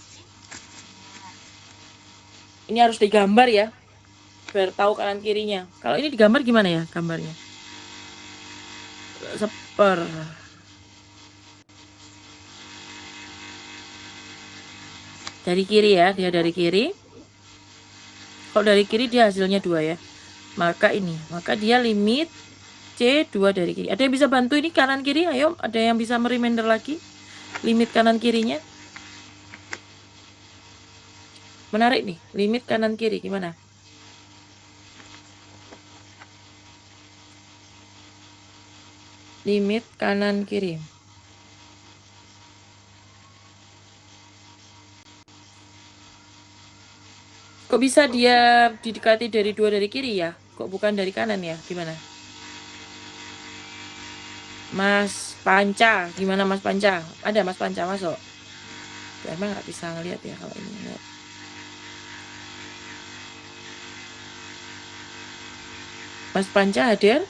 Ini harus digambar ya. Biar tahu kanan kirinya. Kalau ini digambar gimana ya gambarnya? Seper. Dari kiri ya, dia dari kiri. Kalau dari kiri dia hasilnya 2 ya. Maka dia limit C 2 dari kiri. Ada yang bisa bantu ini kanan kiri? Ayo, ada yang bisa mereminder lagi limit kanan kirinya? Menarik nih, limit kanan kiri gimana? Limit kanan kiri. Kok bisa dia didekati dari 2 dari kiri ya? Kok bukan dari kanan ya? Gimana? Mas Panca, gimana Mas Panca? Ada Mas Panca masuk? Emang nggak bisa ngeliat ya kalau ini. Lihat. Mas Panca hadir?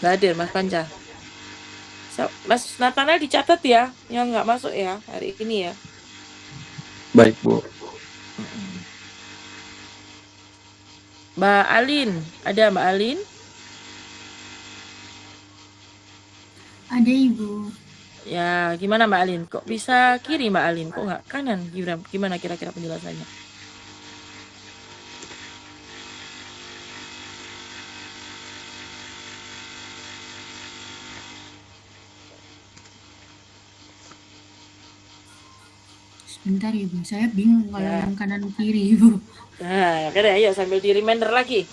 Nggak hadir Mas Panca. Mas Nathanael dicatat ya, yang nggak masuk ya hari ini ya. Baik, Bu. Mbak Alin, ada Mbak Alin? Ada Ibu. Ya, gimana Mbak Alin? Kok bisa kiri Mbak Alin? Kok nggak kanan? Gimana kira-kira penjelasannya? Sebentar Ibu, saya bingung kalau Ya. yang kanan kiri Ibu. Nah, oke deh, ayo sambil di reminder lagi.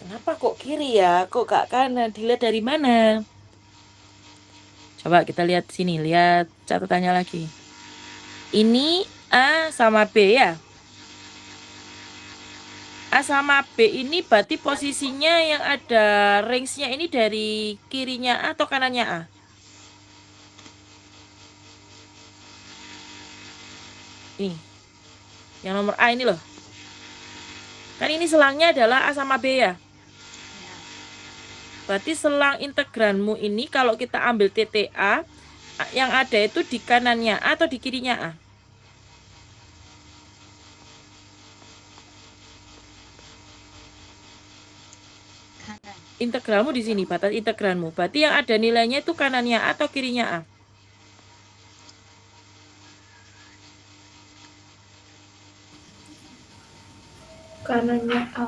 Kenapa kok kiri ya? Kok gak kanan? Dilihat dari mana? Coba kita lihat sini, lihat catatannya lagi. Ini A sama B ya. A sama B ini berarti posisinya yang ada range-nya ini dari kirinya A atau kanannya A? Ini. Yang nomor A ini loh. Kan ini selangnya adalah A sama B ya. Berarti selang integranmu ini kalau kita ambil TTA, yang ada itu di kanannya A atau di kirinya A? Kanan. Integralmu di sini, batas integralmu. Berarti yang ada nilainya itu kanannya A atau kirinya A? Kanannya A.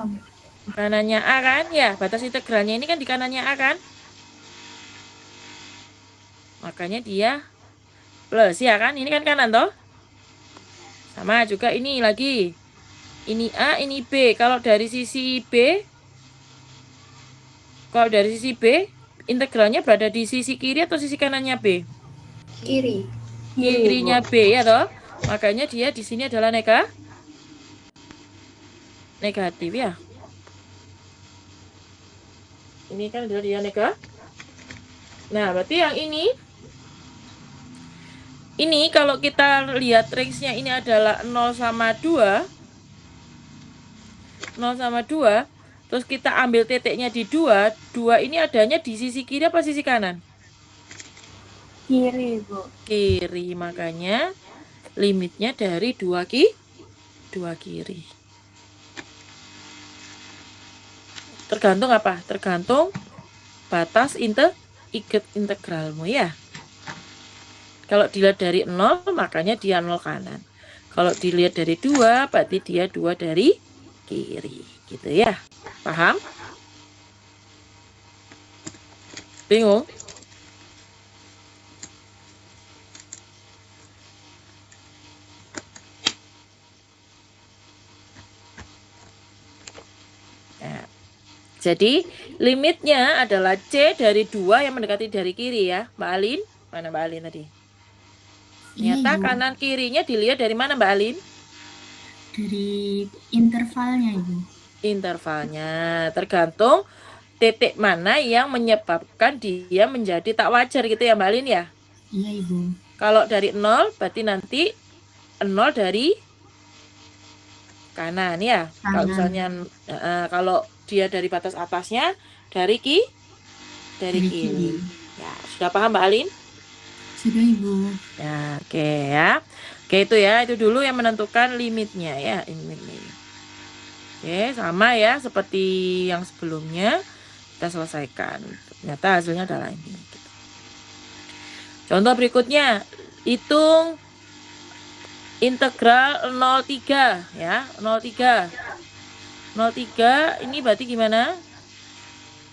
Kanannya A kan? Ya, batas integralnya ini kan di kanannya A kan? Makanya dia plus ya kan? Ini kan kanan toh? Sama juga ini lagi. Ini A, ini B. Kalau dari sisi B, integralnya berada di sisi kiri atau sisi kanannya B? Kiri. Kirinya B ya toh? Makanya dia di sini adalah negatif ya. Ini kan adalah dia negatif. Nah, berarti yang ini kalau kita lihat range-nya ini adalah 0 sama 2. 0 sama 2. Terus kita ambil titiknya di 2. 2 ini adanya di sisi kiri apa sisi kanan? Kiri, Bu. Kiri, makanya limitnya dari 2 kiri. Tergantung apa? Tergantung batas integralmu ya. Kalau dilihat dari 0, makanya dia 0 kanan. Kalau dilihat dari 2, berarti dia 2 dari kiri. Gitu ya. Paham? Bingung? Nah, jadi limitnya adalah C dari 2 yang mendekati dari kiri ya. Mbak Alin? Mana Mbak Alin tadi? Iya Ternyata Ibu, kanan kirinya dilihat dari mana Mbak Alin? dari intervalnya Ibu. Intervalnya tergantung titik mana yang menyebabkan dia menjadi tak wajar gitu ya Mbak Alin ya. Iya Ibu. Kalau dari 0 berarti nanti 0 dari kanan ya. Kalau Kanan. misalnya kalau dia dari batas atasnya dari Dari kiri. kiri. Ya, sudah paham Mbak Alin? Sudah Ibu. Ya, oke ya. Oke itu ya, itu dulu yang menentukan limitnya ya, limitnya. Oke, sama ya seperti yang sebelumnya kita selesaikan. Ternyata hasilnya adalah ini. Contoh berikutnya, hitung integral 03 ya, 03. 03 ini berarti gimana?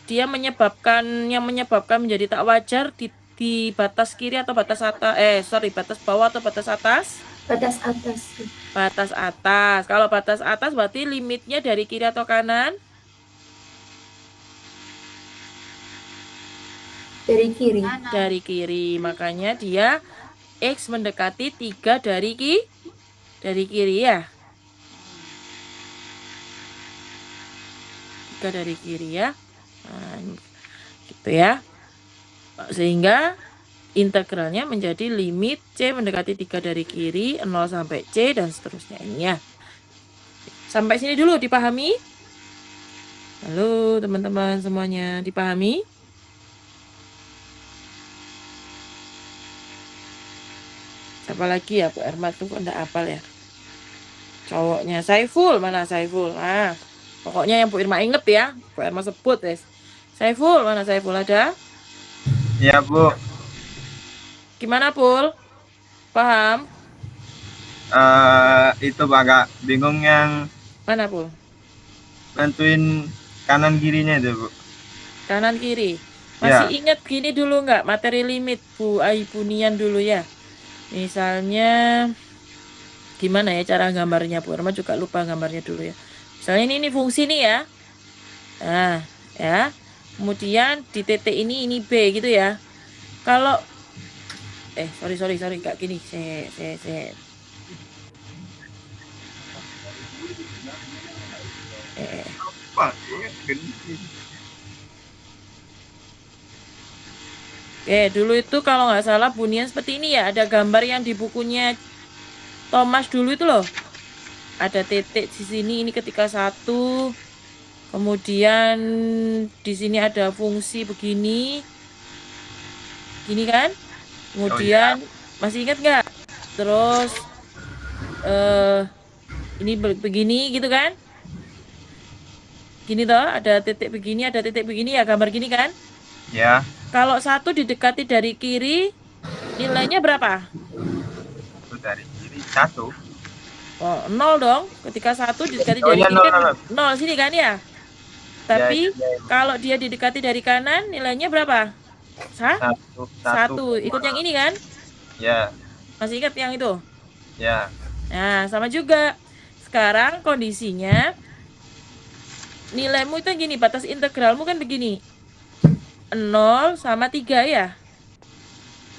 Dia yang menyebabkan menjadi tak wajar di batas kiri atau batas atas, batas bawah atau batas atas? Batas atas. Batas atas. Kalau batas atas berarti limitnya dari kiri atau kanan? Dari kiri. Dari kiri. Makanya dia X mendekati 3 dari kiri ya. 3 dari kiri ya. Nah, gitu ya. Sehingga integralnya menjadi limit C mendekati 3 dari kiri, 0 sampai C, dan seterusnya ini ya. Sampai sini dulu dipahami? Halo teman-teman semuanya, dipahami? Siapa lagi ya Bu Erma tuh kok enggak hafal ya? Cowoknya Saiful, mana Saiful? Ah, pokoknya yang Bu Irma inget ya, Bu Irma sebut guys. Saiful, mana Saiful ada? Iya, Bu. Gimana Pul? Paham? Itu agak bingung yang Mana Pul? nentuin kanan kirinya itu, Bu. Kanan kiri. Ya. Masih ingat gini dulu nggak? Materi limit Bu Aibunian dulu ya. Misalnya gimana ya cara gambarnya Bu Irma juga lupa gambarnya dulu ya. Misalnya ini fungsi nih ya. Nah, ya. Kemudian di titik ini B gitu ya. Kalau sorry Kak gini. Saya. Dulu itu kalau nggak salah bunian seperti ini ya. Ada gambar yang di bukunya Thomas dulu itu loh. Ada titik di sini, ini ketika 1. Kemudian di sini ada fungsi begini. Gini kan? Kemudian masih ingat nggak? Terus ini begini gitu kan? Gini toh, ada titik begini ya, gambar gini kan? Ya. Kalau 1 didekati dari kiri, nilainya berapa? Itu dari kiri 1. Oh, 0 dong. Ketika 1 didekati dari kiri kan 0 sini kan ya? Tapi kalau dia didekati dari kanan, nilainya berapa? 1. Ikut yang ini kan? Ya. Masih ingat yang itu? Ya. Nah, sama juga. Sekarang kondisinya nilaimu itu gini, batas integralmu kan begini. 0 sama 3 ya?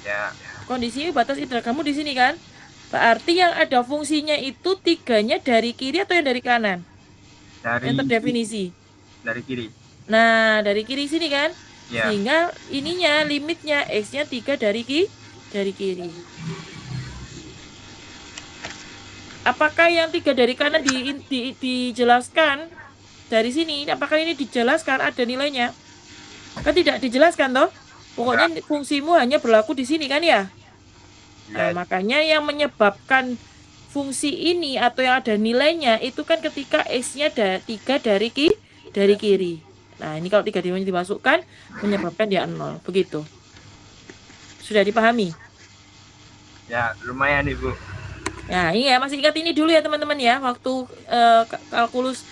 Ya. Kondisi batas integral kamu di sini kan? Berarti yang ada fungsinya itu 3-nya dari kiri atau yang dari kanan? Dari yang terdefinisi. Dari kiri. Nah, dari kiri sini kan? Ya. Sehingga ininya limitnya X-nya 3 dari kiri. Apakah yang 3 dari kanan dijelaskan dari sini? Apakah ini dijelaskan ada nilainya? Kan tidak dijelaskan toh? Pokoknya fungsimu hanya berlaku di sini kan ya? Nah, makanya yang menyebabkan fungsi ini atau yang ada nilainya itu kan ketika X-nya 3 dari kiri. Nah, ini kalau 3 dimasukkan menyebabkan dia 0. Begitu. Sudah dipahami? Ya, lumayan Ibu. Nah, iya masih ingat ini dulu ya teman-teman ya, waktu kalkulus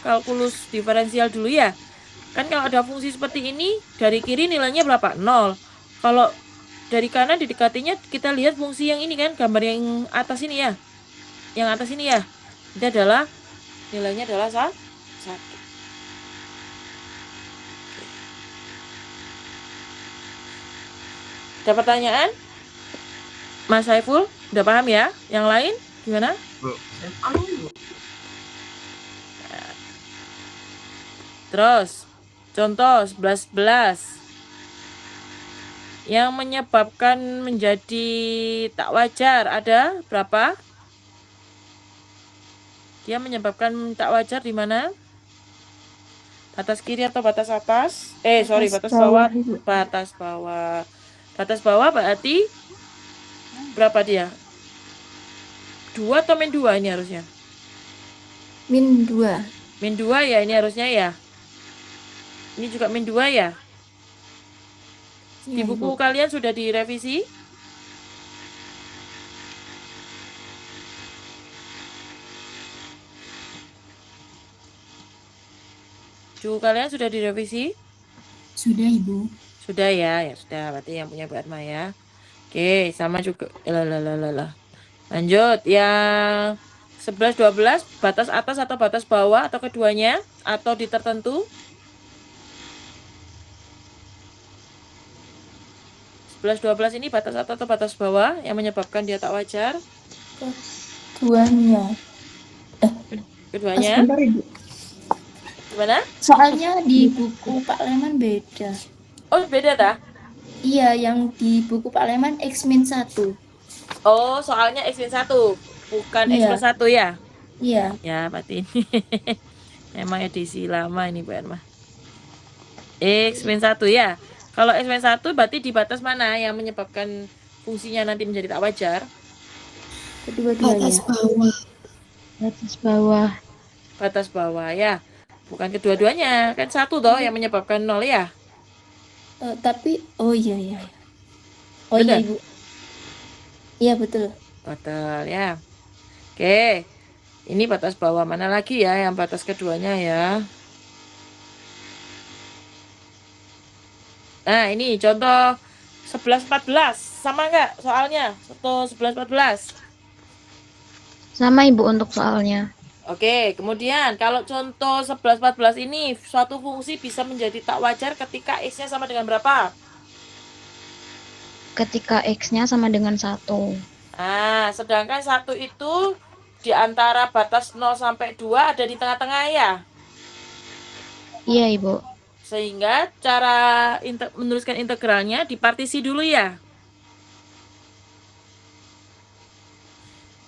kalkulus diferensial dulu ya. Kan kalau ada fungsi seperti ini, dari kiri nilainya berapa? 0. Kalau dari kanan didekatinya kita lihat fungsi yang ini kan, gambar yang atas ini ya. Yang atas ini ya. Ini adalah nilainya adalah 1. Ada pertanyaan? Mas Saiful, udah paham ya? Yang lain gimana? Bu. Terus, contoh 11 yang menyebabkan menjadi tak wajar ada berapa? Dia menyebabkan tak wajar di mana? Batas kiri atau batas atas? Batas bawah. Batas bawah. Batas bawah berarti berapa dia? 2 atau min 2 ini harusnya? Min 2. Min 2 ya ini harusnya ya? Ini juga min 2 ya? Di buku kalian sudah direvisi? Buku kalian sudah direvisi? Sudah Ibu. Sudah ya, sudah. Berarti yang punya Bu Atma ya. Oke, sama juga. Lanjut, yang 11, 12, batas atas atau batas bawah atau keduanya? Atau di tertentu? 11, 12 ini batas atas atau batas bawah yang menyebabkan dia tak wajar? Keduanya. Keduanya? Sebentar Ibu. Gimana? Soalnya di buku Pak Leman beda. Oh, beda dah? Iya, yang di buku Pak Leman X-1. Oh, soalnya X-1, bukan X+1 ya? Iya. Ya, berarti Memang edisi lama ini Bu Erma. X min 1 ya. Kalau X min 1 berarti di batas mana yang menyebabkan fungsinya nanti menjadi tak wajar? Kedua-duanya. Batas bawah. Batas bawah ya. Bukan kedua-duanya. Kan satu toh yang menyebabkan 0 ya. Tapi oh iya. Oh Benar? iya Ibu. Iya betul. Betul ya. Oke. Ini batas bawah mana lagi ya yang batas keduanya ya. Nah, ini contoh 11-14. Sama nggak soalnya? Contoh 11-14. Sama Ibu untuk soalnya. Oke, kemudian kalau contoh 11-14 ini suatu fungsi bisa menjadi tak wajar ketika X-nya sama dengan berapa? Ketika X-nya sama dengan 1. Nah, sedangkan 1 itu di antara batas 0 sampai 2 ada di tengah-tengah ya. Iya Ibu. Sehingga cara menuliskan integralnya dipartisi dulu ya.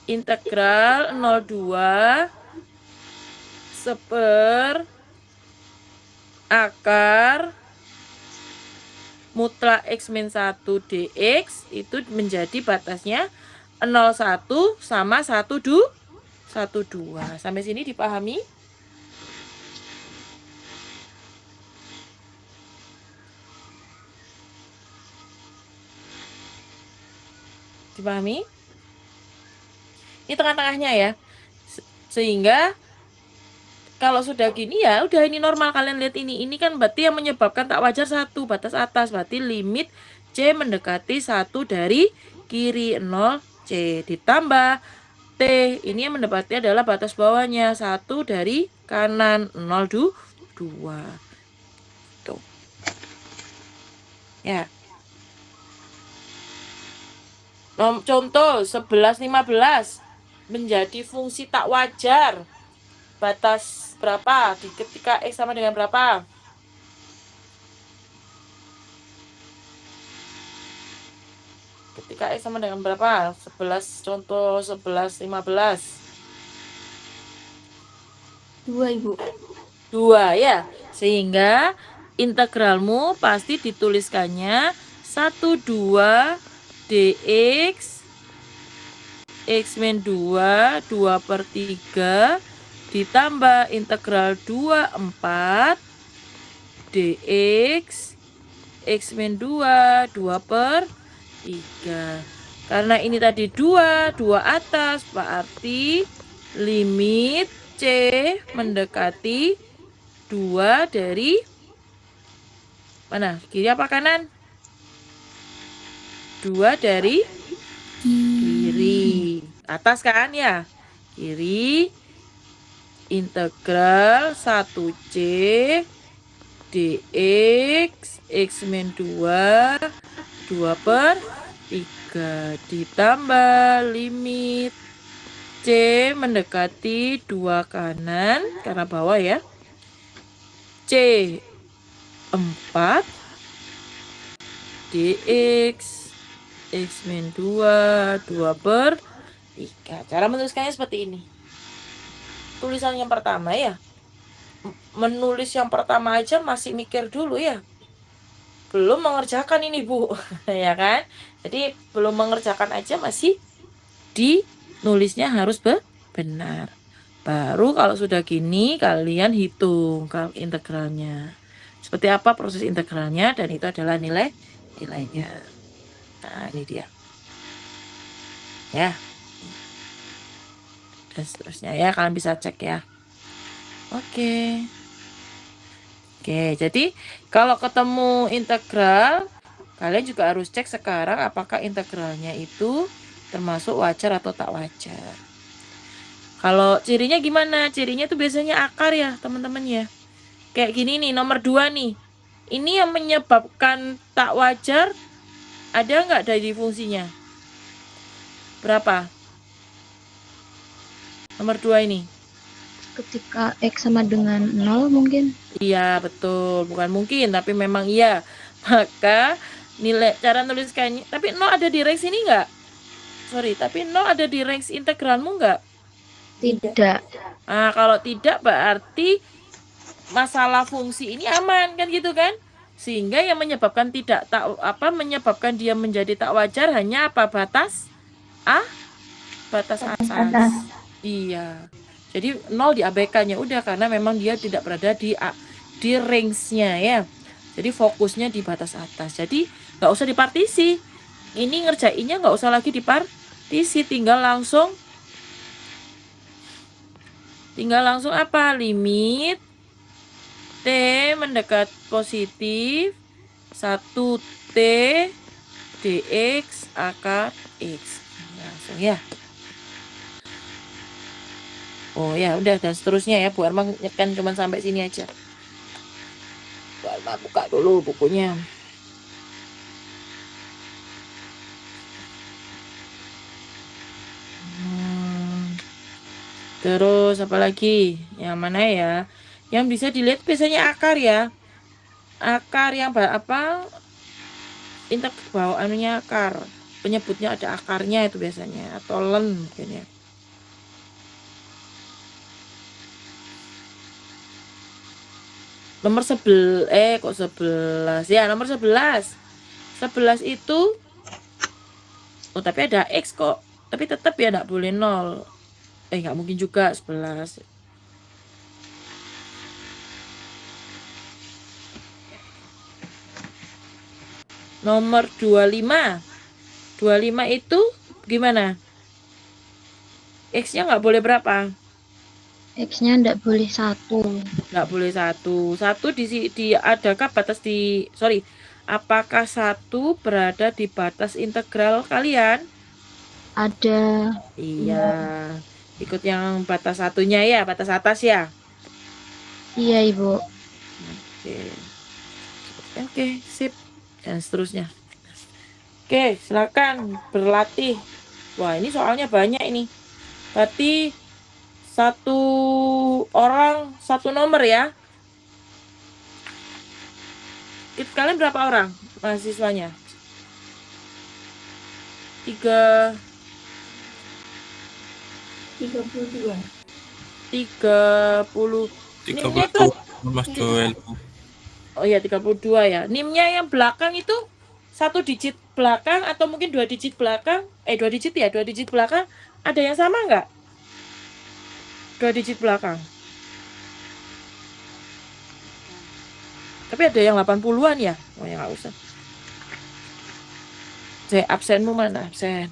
Integral 02 seper akar mutlak X min 1 dx itu menjadi batasnya 01 sama 12. Sampai sini dipahami? Dipahami? Ini tengah-tengahnya ya. Sehingga kalau sudah gini ya udah ini normal. Kalian lihat ini kan berarti yang menyebabkan tak wajar 1 batas atas, berarti limit C mendekati 1 dari kiri 0 C ditambah T ini yang mendapati adalah batas bawahnya 1 dari kanan 0 2. Tuh. Ya. Contoh 11-15 menjadi fungsi tak wajar. Batas berapa? Ketika X sama dengan berapa? Ketika X sama dengan berapa? 11, contoh 11-15. 2 Ibu. 2 ya. Sehingga integralmu pasti dituliskannya 12 dx X min 2 2/3 ditambah integral 24 dx X min 2 2/3. Karena ini tadi 2 atas berarti limit C mendekati 2 dari mana? Kiri apa kanan? 2 dari kiri. Atas kan ya? Kiri. Integral 1C dx X min 2 2/3 ditambah limit C mendekati 2 kanan karena bawah ya. C 4 dx X min 2 2/3. Cara menuliskannya seperti ini. Tulisan yang pertama ya. Menulis yang pertama aja masih mikir dulu ya. Belum mengerjakan ini Bu. Ya kan? Jadi belum mengerjakan aja masih nulisnya harus benar. Baru kalau sudah gini kalian hitung integralnya. Seperti apa proses integralnya dan itu adalah nilainya. Nah, ini dia. Ya. Dan seterusnya ya, kalian bisa cek ya. Oke, jadi kalau ketemu integral, kalian juga harus cek sekarang apakah integralnya itu termasuk wajar atau tak wajar. Kalau cirinya gimana? Cirinya tuh biasanya akar ya teman-teman ya. Kayak gini nih, nomor 2 nih. Ini yang menyebabkan tak wajar ada nggak dari fungsinya? Berapa? Nomor 2 ini. Ketika X sama dengan 0 mungkin. Iya, betul. Bukan mungkin, tapi memang iya. Maka nilai cara nuliskannya. Tapi 0 ada di range ini nggak? Sorry, tapi 0 ada di range integralmu nggak? Tidak. Nah, kalau tidak berarti masalah fungsi ini aman kan gitu kan? Sehingga yang menyebabkan menyebabkan dia menjadi tak wajar hanya apa? Batas atas. Iya. Jadi 0 diabaikannya udah karena memang dia tidak berada di range-nya ya. Jadi fokusnya di batas atas. Jadi nggak usah dipartisi. Ini ngerjainnya nggak usah lagi dipartisi, tinggal langsung apa? Limit T mendekat positif 1T dx akar x. Langsung ya. Oh ya udah, dan seterusnya ya. Bu Arma kan cuma sampai sini aja. Bu Arma buka dulu bukunya. Terus apa lagi? Yang mana ya? Yang bisa dilihat biasanya akar ya. Akar yang bawah anunya akar. Penyebutnya ada akarnya itu biasanya, atau len mungkin ya. Nomor 11 ya, nomor 11 itu tapi ada X kok, tapi tetap ya nggak boleh 0, nggak mungkin juga 11. Nomor 25 itu gimana? X-nya nggak boleh berapa? X-nya nggak boleh 1. Nggak boleh 1. 1 adakah batas apakah 1 berada di batas integral kalian? Ada. Iya. Ikut yang batas satunya ya, batas atas ya? Iya, Ibu. Oke, sip. Dan seterusnya. Oke, silakan berlatih. Wah, ini soalnya banyak ini. Berarti 1 orang 1 nomor ya. Kalian berapa orang mahasiswanya? 32. 30. 32 Mas Joel. Oh iya, 32 ya. NIM-nya yang belakang itu 1 digit belakang atau mungkin 2 digit belakang? 2 digit ya, 2 digit belakang. Ada yang sama nggak? 2 digit belakang. Tapi ada yang 80-an ya? Oh ya nggak usah. Absenmu mana? Absen.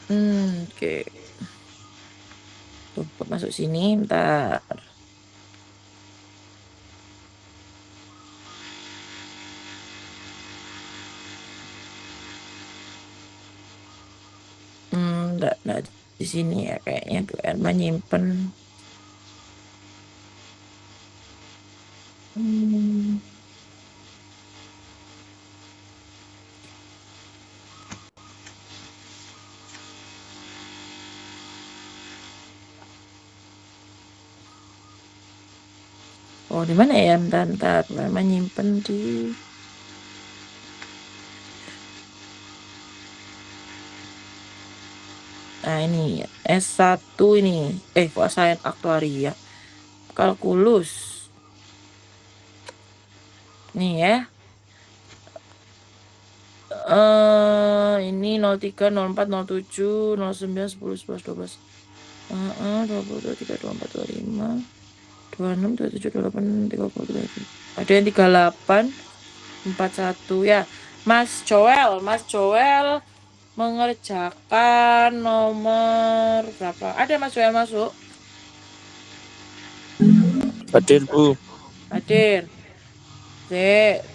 Oke. Tuh, masuk sini, bentar. Enggak di sini ya kayaknya. Bu Erma nyimpen. Oh, di mana ya? Bentar. Bu Erma nyimpen di ini S1 ini. Kok sains aktuaria. Kalkulus. Nih ya. Ini 03, 04, 07, 09, 10, 11, 12. 22, 23, 24, 25, 26, 27, 28, 30, 30. Ada yang 38, 41 ya. Mas Joel mengerjakan nomor berapa? Ada Mas Joel masuk? Hadir, Bu. Hadir.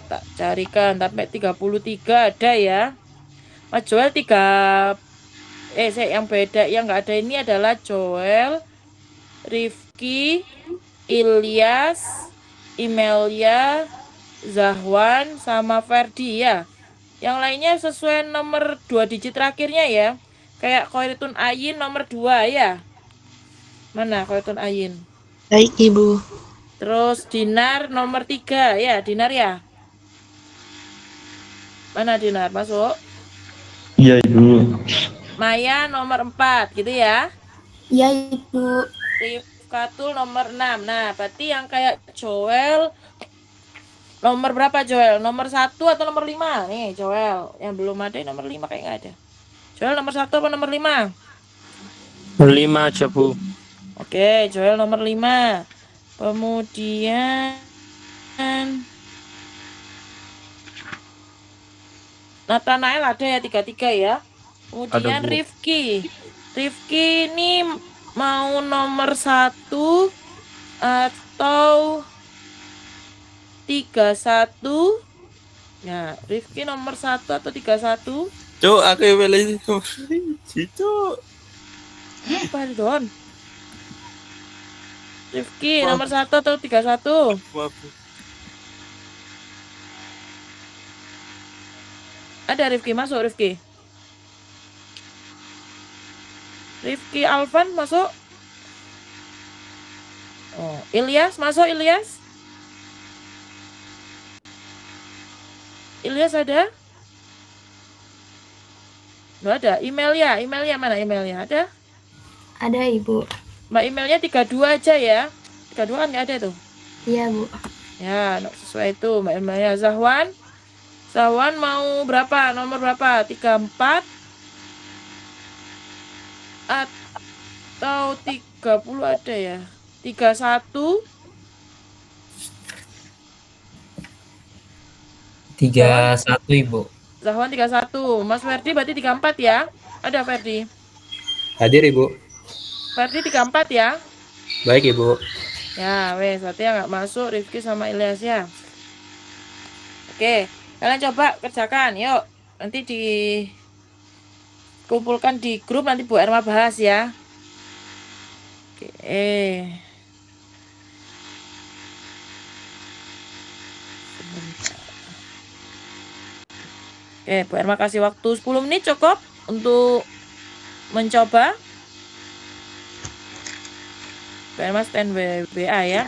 Tak carikan sampai 33 ada ya. Mas Joel yang beda, yang nggak ada ini adalah Joel, Rifki, Ilyas, Imelia, Zahwan, sama Ferdi ya. Yang lainnya sesuai nomor 2 digit terakhirnya ya. Kayak Khairitun Ayin nomor 2 ya. Mana Khairitun Ayin? Baik, Ibu. Terus Dinar nomor 3 ya, Dinar ya. Mana Dinar masuk? Iya, Ibu. Maya nomor 4 gitu ya. Iya, Ibu. Rifkatul nomor 6. Nah, berarti yang kayak Joel nomor berapa Joel? Nomor 1 atau nomor 5? Nih Joel, yang belum ada nomor 5 kayak nggak ada. Joel nomor 1 apa nomor 5? 5 aja, Bu. Oke, Joel nomor 5. Kemudian Nathanael ada ya 33 ya. Kemudian Bu. Rifki ini mau nomor 1 atau 31? Ya, Rifki nomor 1 atau 31? Cuk, aku pilih nomor 1, Cuk. Apa Don? Rifki nomor 1 atau 31? Maaf. Ada Rifki masuk Rifki. Rifki Alvan masuk. Oh, Ilyas masuk Ilyas. Ilyas ada? Nggak ada. Emailnya mana emailnya? Ada? Ada, Ibu. Mbak emailnya 32 aja ya. 32 kan nggak ada tuh. Iya, Bu. Ya, sesuai itu Mbak emailnya. Zahwan mau berapa? Nomor berapa? 34 atau 30 ada ya? 31 31 Ibu. Zahwan 31. Mas Ferdi berarti 34 ya? Ada Ferdi? Hadir, Ibu. Ferdi 34 ya? Baik, Ibu. Ya, wes, berarti yang nggak masuk Rifki sama Ilyas ya. Oke, kalian coba kerjakan, yuk. Nanti dikumpulkan di grup, nanti Bu Erma bahas ya. Oke. Oke, Bu Erma kasih waktu 10 menit cukup untuk mencoba. Bu Erma stand WA ya.